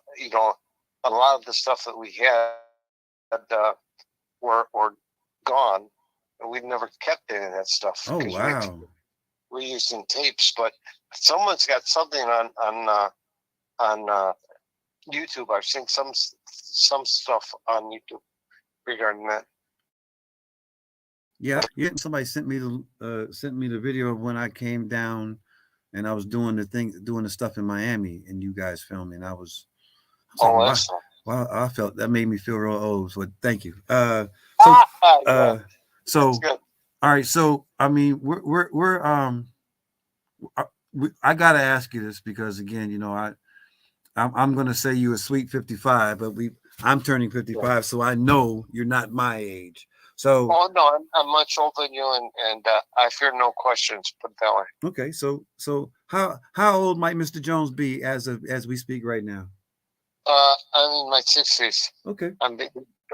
B: lot of the stuff that we had were gone, and we never kept any of that stuff.
A: Oh wow!
B: We're using tapes, but someone's got something on YouTube. I've seen some stuff on YouTube regarding that.
A: Yeah. Somebody sent me the video of when I came down, and I was doing the stuff in Miami, and you guys filming. I was like, wow, I felt that made me feel real old. So thank you. So all right. So I mean, I gotta ask you this because again, I'm gonna say you a sweet 55, but I'm turning 55, so I know you're not my age. So
B: no, I'm much older than you, and I fear no questions. Put it that way.
A: Okay, so how old might Mr. Jones be as we speak right now?
B: I'm in my 60s.
A: Okay,
B: I'm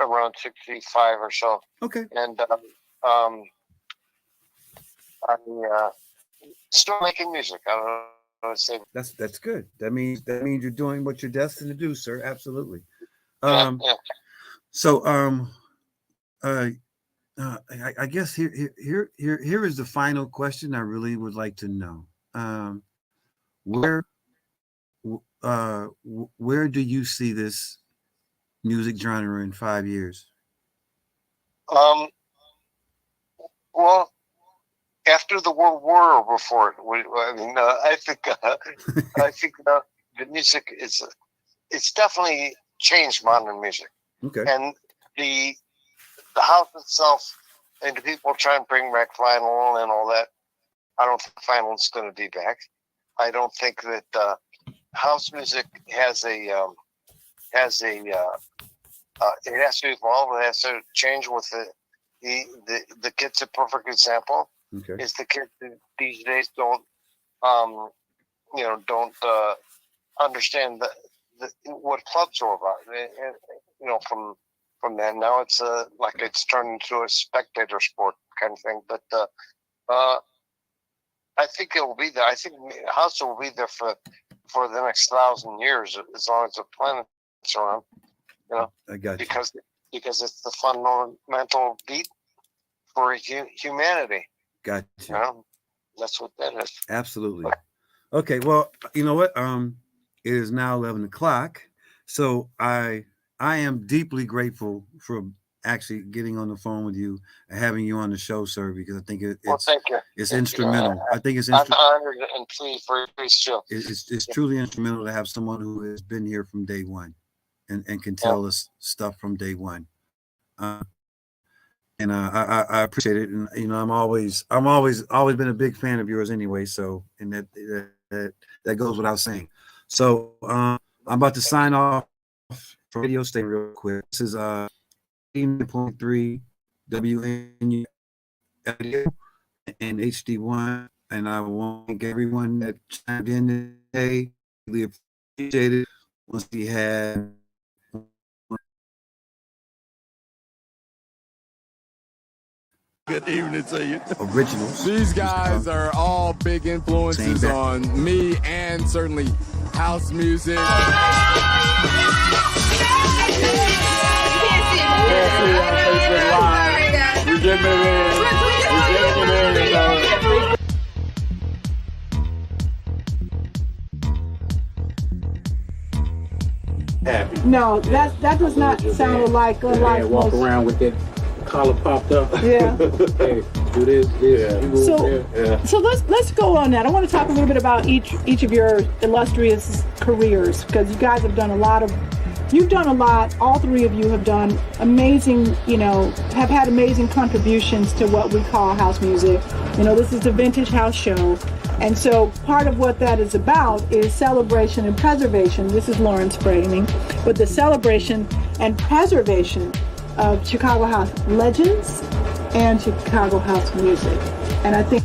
B: around 65 or so.
A: Okay,
B: and I'm still making music. I don't know what to say.
A: that's good. That means you're doing what you're destined to do, sir. Absolutely.
B: Yeah.
A: So I guess here is the final question I really would like to know. Where do you see this music genre in 5 years?
B: Well, after the World War or before it, I think the music it's definitely changed modern music.
A: Okay.
B: And the house itself, and the people trying to bring back vinyl and all that, I don't think vinyl is going to be back. I don't think that house music has it has to evolve. It has to change with the kids. A perfect example is the kids these days don't understand what clubs are about. From then now it's like it's turned into a spectator sport kind of thing. But I think it will be there. I think house will be there for for the next 1,000 years, as long as the planet's around. You know,
A: I got you.
B: Because it's the fundamental beat for humanity.
A: Got
B: You
A: you.
B: know, that's what that is.
A: Absolutely. Okay. Well, you know what? It is now 11 o'clock. So I am deeply grateful for actually getting on the phone with you and having you on the show, sir, because I think
B: Thank you.
A: it's instrumental. I think it's
B: I'm honored and pleased for your show.
A: it's truly instrumental to have someone who has been here from day one and can tell us stuff from day one. And I appreciate it. And you know, I'm always been a big fan of yours anyway. So, and that goes without saying. So I'm about to sign off from Radio Station real quick. This is 89.3 WNU and HD1, and I want to thank everyone that chimed in today. Really appreciate it. Once we had
E: good evening to you.
A: Originals.
E: These guys are all big influences on me and certainly house music.
F: Happy.
G: No, that does not sound like
F: walk around with that collar popped up.
G: Yeah.
F: Hey, do this.
G: Yeah.
F: You move there. Yeah.
G: So let's go on that. I want to talk a little bit about each of your illustrious careers, because you guys have done a lot. All three of you have done amazing, have had amazing contributions to what we call house music. This is the Vintage House Show. And so part of what that is about is celebration and preservation. This is Lawrence framing, but the celebration and preservation of Chicago house legends and Chicago house music. And I think